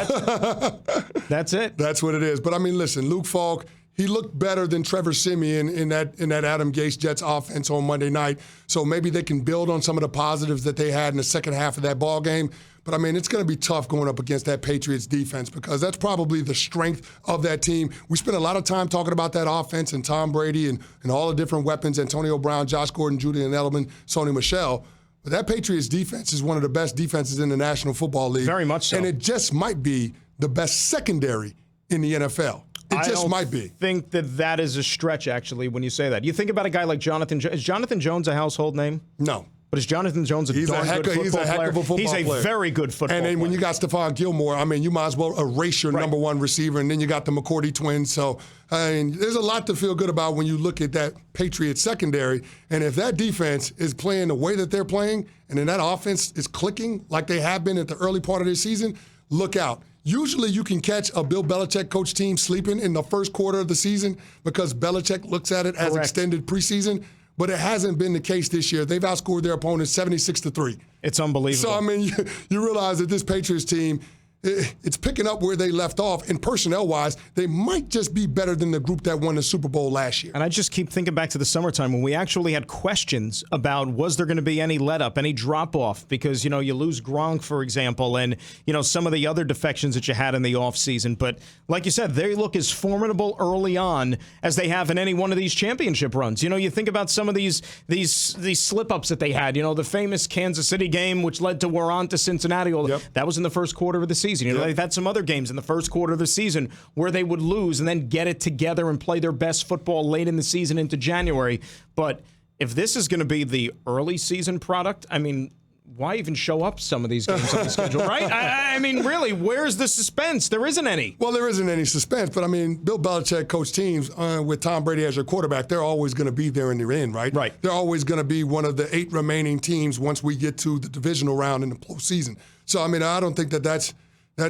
That's it. That's what it is. But, I mean, listen, Luke Falk, he looked better than Trevor Siemian in that Adam Gase Jets offense on Monday night. So maybe they can build on some of the positives that they had in the second half of that ball game. But, I mean, it's going to be tough going up against that Patriots defense because that's probably the strength of that team. We spent a lot of time talking about that offense and Tom Brady and all the different weapons, Antonio Brown, Josh Gordon, Julian Edelman, Sony Michel. But that Patriots defense is one of the best defenses in the National Football League. Very much so. And it just might be the best secondary in the NFL. It just might be. I think that is a stretch, actually, when you say that. You think about a guy like Jonathan Jones. Is Jonathan Jones a household name? No. But is Jonathan Jones a darn good football player? He's a heck of a football player. He's a very good football player. And then when you got Stephon Gilmore, I mean, you might as well erase your number one receiver, and then you got the McCourty twins. So, I mean, there's a lot to feel good about when you look at that Patriots secondary. And if that defense is playing the way that they're playing, and then that offense is clicking like they have been at the early part of this season, look out. Usually you can catch a Bill Belichick coach team sleeping in the first quarter of the season because Belichick looks at it as extended preseason. But it hasn't been the case this year. They've outscored their opponents 76-3. It's unbelievable. So, I mean, you realize that this Patriots team, it's picking up where they left off. And personnel-wise, they might just be better than the group that won the Super Bowl last year. And I just keep thinking back to the summertime when we actually had questions about was there going to be any let-up, any drop-off, because, you lose Gronk, for example, and, some of the other defections that you had in the offseason. But like you said, they look as formidable early on as they have in any one of these championship runs. You think about some of these slip-ups that they had, the famous Kansas City game, which led to we're on to Cincinnati. That was in the first quarter of the season. They've had some other games in the first quarter of the season where they would lose and then get it together and play their best football late in the season into January. But if this is going to be the early season product, I mean, why even show up some of these games on the schedule, right? I mean, really, where's the suspense? There isn't any. Well, there isn't any suspense, but I mean, Bill Belichick coached teams with Tom Brady as your quarterback. They're always going to be there in the end, right? Right. They're always going to be one of the 8 remaining teams once we get to the divisional round in the postseason. So, I mean, I don't think that's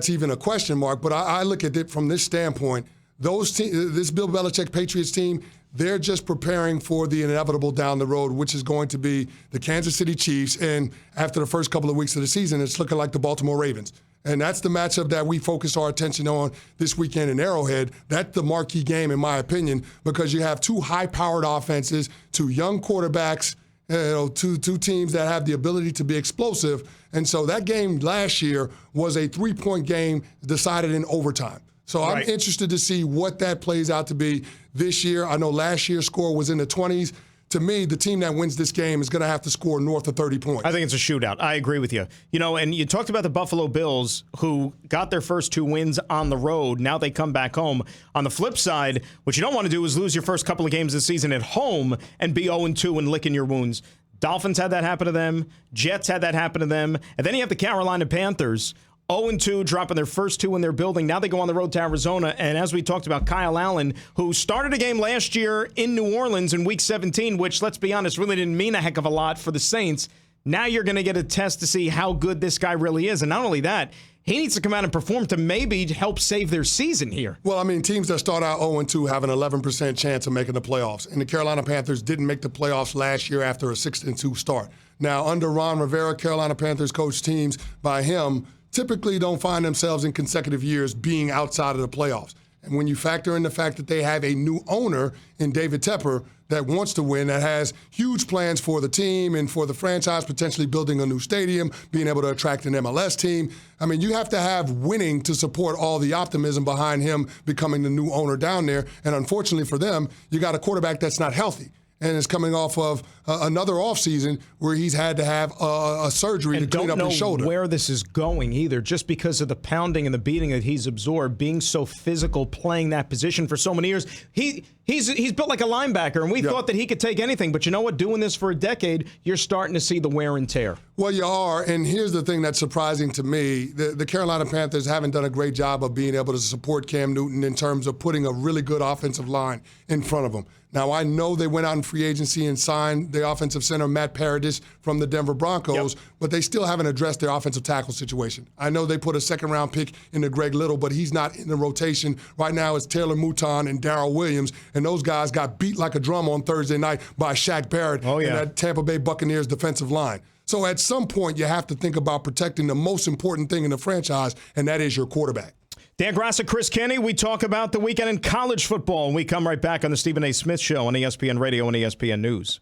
even a question mark, but I look at it from this standpoint. This Bill Belichick Patriots team, they're just preparing for the inevitable down the road, which is going to be the Kansas City Chiefs. And after the first couple of weeks of the season, it's looking like the Baltimore Ravens. And that's the matchup that we focus our attention on this weekend in Arrowhead. That's the marquee game, in my opinion, because you have 2 high-powered offenses, 2 young quarterbacks, 2 teams that have the ability to be explosive. And so that game last year was a 3-point game decided in overtime. So I'm interested to see what that plays out to be this year. I know last year's score was in the 20s. To me, the team that wins this game is going to have to score north of 30 points. I think it's a shootout. I agree with you. And you talked about the Buffalo Bills, who got their first 2 wins on the road. Now they come back home. On the flip side, what you don't want to do is lose your first couple of games of the season at home and be 0-2 and licking your wounds. Dolphins had that happen to them. Jets had that happen to them. And then you have the Carolina Panthers, 0-2, dropping their first 2 in their building. Now they go on the road to Arizona. And as we talked about, Kyle Allen, who started a game last year in New Orleans in Week 17, which, let's be honest, really didn't mean a heck of a lot for the Saints. Now you're going to get a test to see how good this guy really is. And not only that, he needs to come out and perform to maybe help save their season here. Well, I mean, teams that start out 0-2 have an 11% chance of making the playoffs. And the Carolina Panthers didn't make the playoffs last year after a 6-2 start. Now, under Ron Rivera, Carolina Panthers coach teams by him typically don't find themselves in consecutive years being outside of the playoffs. And when you factor in the fact that they have a new owner in David Tepper that wants to win, that has huge plans for the team and for the franchise, potentially building a new stadium, being able to attract an MLS team. I mean, you have to have winning to support all the optimism behind him becoming the new owner down there. And unfortunately for them, you got a quarterback that's not healthy and is coming off of another offseason where he's had to have a surgery to clean up his shoulder. Don't know where this is going either, just because of the pounding and the beating that he's absorbed, being so physical, playing that position for so many years. He's built like a linebacker, and we thought that he could take anything. But you know what? Doing this for a decade, you're starting to see the wear and tear. Well, you are, and here's the thing that's surprising to me. The Carolina Panthers haven't done a great job of being able to support Cam Newton in terms of putting a really good offensive line in front of him. Now, I know they went out in free agency and signed the offensive center, Matt Paradis, from the Denver Broncos, but they still haven't addressed their offensive tackle situation. I know they put a second-round pick into Greg Little, but he's not in the rotation. Right now it's Taylor Mouton and Darrell Williams, and those guys got beat like a drum on Thursday night by Shaq Barrett and that Tampa Bay Buccaneers defensive line. So at some point, you have to think about protecting the most important thing in the franchise, and that is your quarterback. Dan Graca, Chris Canty, we talk about the weekend in college football, and we come right back on the Stephen A. Smith Show on ESPN Radio and ESPN News.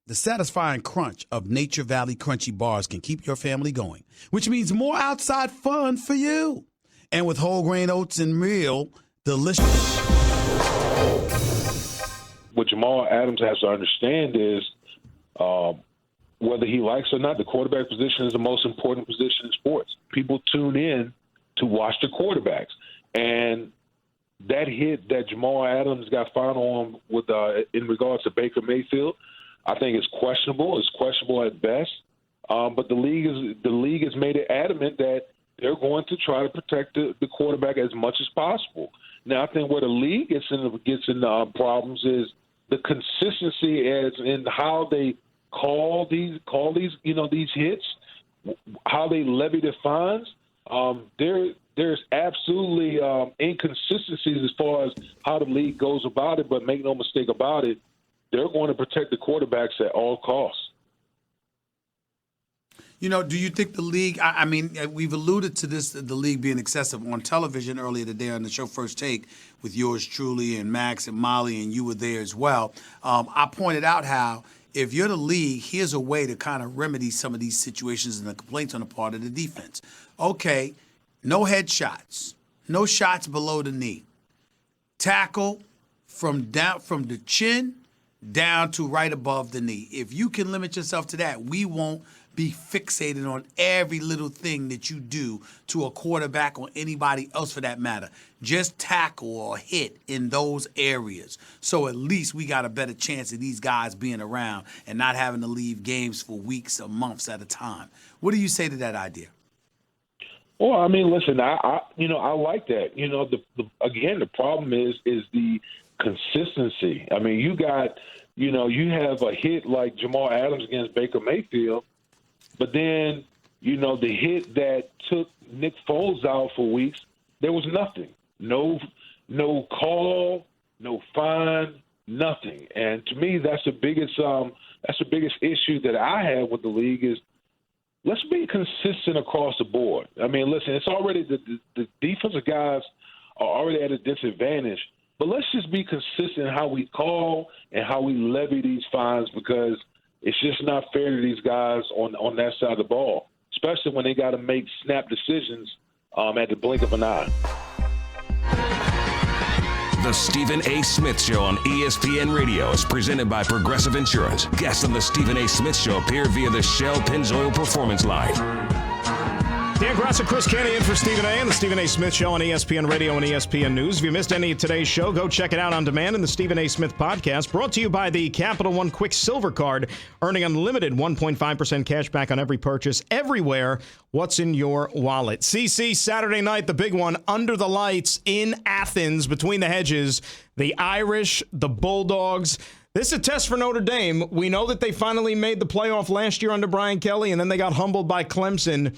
The satisfying crunch of Nature Valley Crunchy Bars can keep your family going, which means more outside fun for you. And with whole grain oats and meal, delicious. What Jamal Adams has to understand is whether he likes or not, the quarterback position is the most important position in sports. People tune in to watch the quarterbacks. And that hit that Jamal Adams got fined on with in regards to Baker Mayfield, I think it's questionable. It's questionable at best. But the league has made it adamant that they're going to try to protect the quarterback as much as possible. Now, I think where the league gets in problems is the consistency as in how they call these these hits, how they levy the fines. There's absolutely inconsistencies as far as how the league goes about it, but make no mistake about it, they're going to protect the quarterbacks at all costs. You know, do you think the league, I mean, we've alluded to this, the league being excessive on television earlier today on the show First Take with yours truly and Max and Molly, and you were there as well. I pointed out how if you're the league, here's a way to kind of remedy some of these situations and the complaints on the part of the defense. Okay, no headshots, no shots below the knee. Tackle from the chin down to right above the knee. If you can limit yourself to that, we won't be fixated on every little thing that you do to a quarterback or anybody else for that matter. Just tackle or hit in those areas. So at least we got a better chance of these guys being around and not having to leave games for weeks or months at a time. What do you say to that idea? Well, I mean, listen, I like that. You know, again, the problem is the consistency. I mean, you have a hit like Jamal Adams against Baker Mayfield, but then, the hit that took Nick Foles out for weeks, there was nothing. No call, no fine, nothing. And to me, that's the biggest issue that I have with the league is let's be consistent across the board. I mean, listen, it's already the defensive guys are already at a disadvantage, but let's just be consistent in how we call and how we levy these fines because it's just not fair to these guys on that side of the ball, especially when they got to make snap decisions at the blink of an eye. The Stephen A. Smith Show on ESPN Radio is presented by Progressive Insurance. Guests on the Stephen A. Smith Show appear via the Shell Pennzoil Performance Line. Dan Graca, Chris Canty in for Stephen A. and the Stephen A. Smith Show on ESPN Radio and ESPN News. If you missed any of today's show, go check it out on demand in the Stephen A. Smith Podcast, brought to you by the Capital One Quick Silver Card, earning unlimited 1.5% cash back on every purchase everywhere. What's in your wallet? CC, Saturday night, the big one, under the lights in Athens, between the hedges, the Irish, the Bulldogs. This is a test for Notre Dame. We know that they finally made the playoff last year under Brian Kelly, and then they got humbled by Clemson.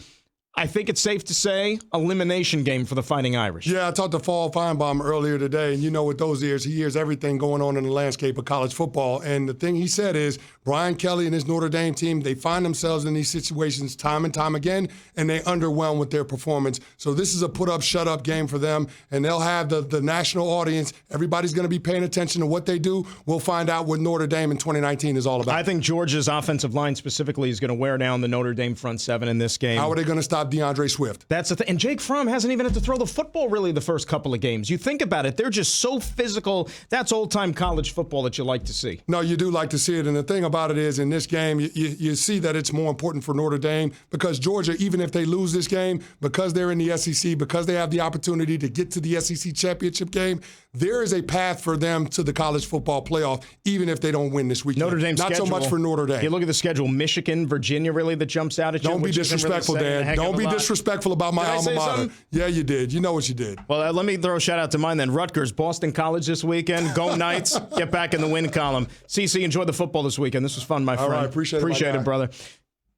I think it's safe to say elimination game for the Fighting Irish. Yeah, I talked to Paul Feinbaum earlier today, and with those ears, he hears everything going on in the landscape of college football. And the thing he said is Brian Kelly and his Notre Dame team, they find themselves in these situations time and time again, and they underwhelm with their performance. So this is a put-up, shut-up game for them, and they'll have the national audience. Everybody's going to be paying attention to what they do. We'll find out what Notre Dame in 2019 is all about. I think Georgia's offensive line specifically is going to wear down the Notre Dame front seven in this game. How are they going to stop DeAndre Swift? That's the thing. And Jake Fromm hasn't even had to throw the football really the first couple of games. You think about it, they're just so physical. That's old-time college football that you like to see. No, you do like to see it. And the thing about it is, in this game, you see that it's more important for Notre Dame because Georgia, even if they lose this game, because they're in the SEC, because they have the opportunity to get to the SEC championship game, there is a path for them to the college football playoff, even if they don't win this weekend. Notre Dame's Not schedule, so much for Notre Dame. You look at the schedule, Michigan, Virginia, really, that jumps out at you. Don't be disrespectful, really Dan. Don't be disrespectful about my alma mater. Something? Yeah, you did. You know what you did. Well, let me throw a shout out to mine then. Rutgers, Boston College this weekend. Go Knights. Get back in the win column. CC, enjoy the football this weekend. This was fun, my friend. All right, appreciate it, brother.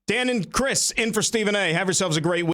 Dan and Chris in for Stephen A. Have yourselves a great week.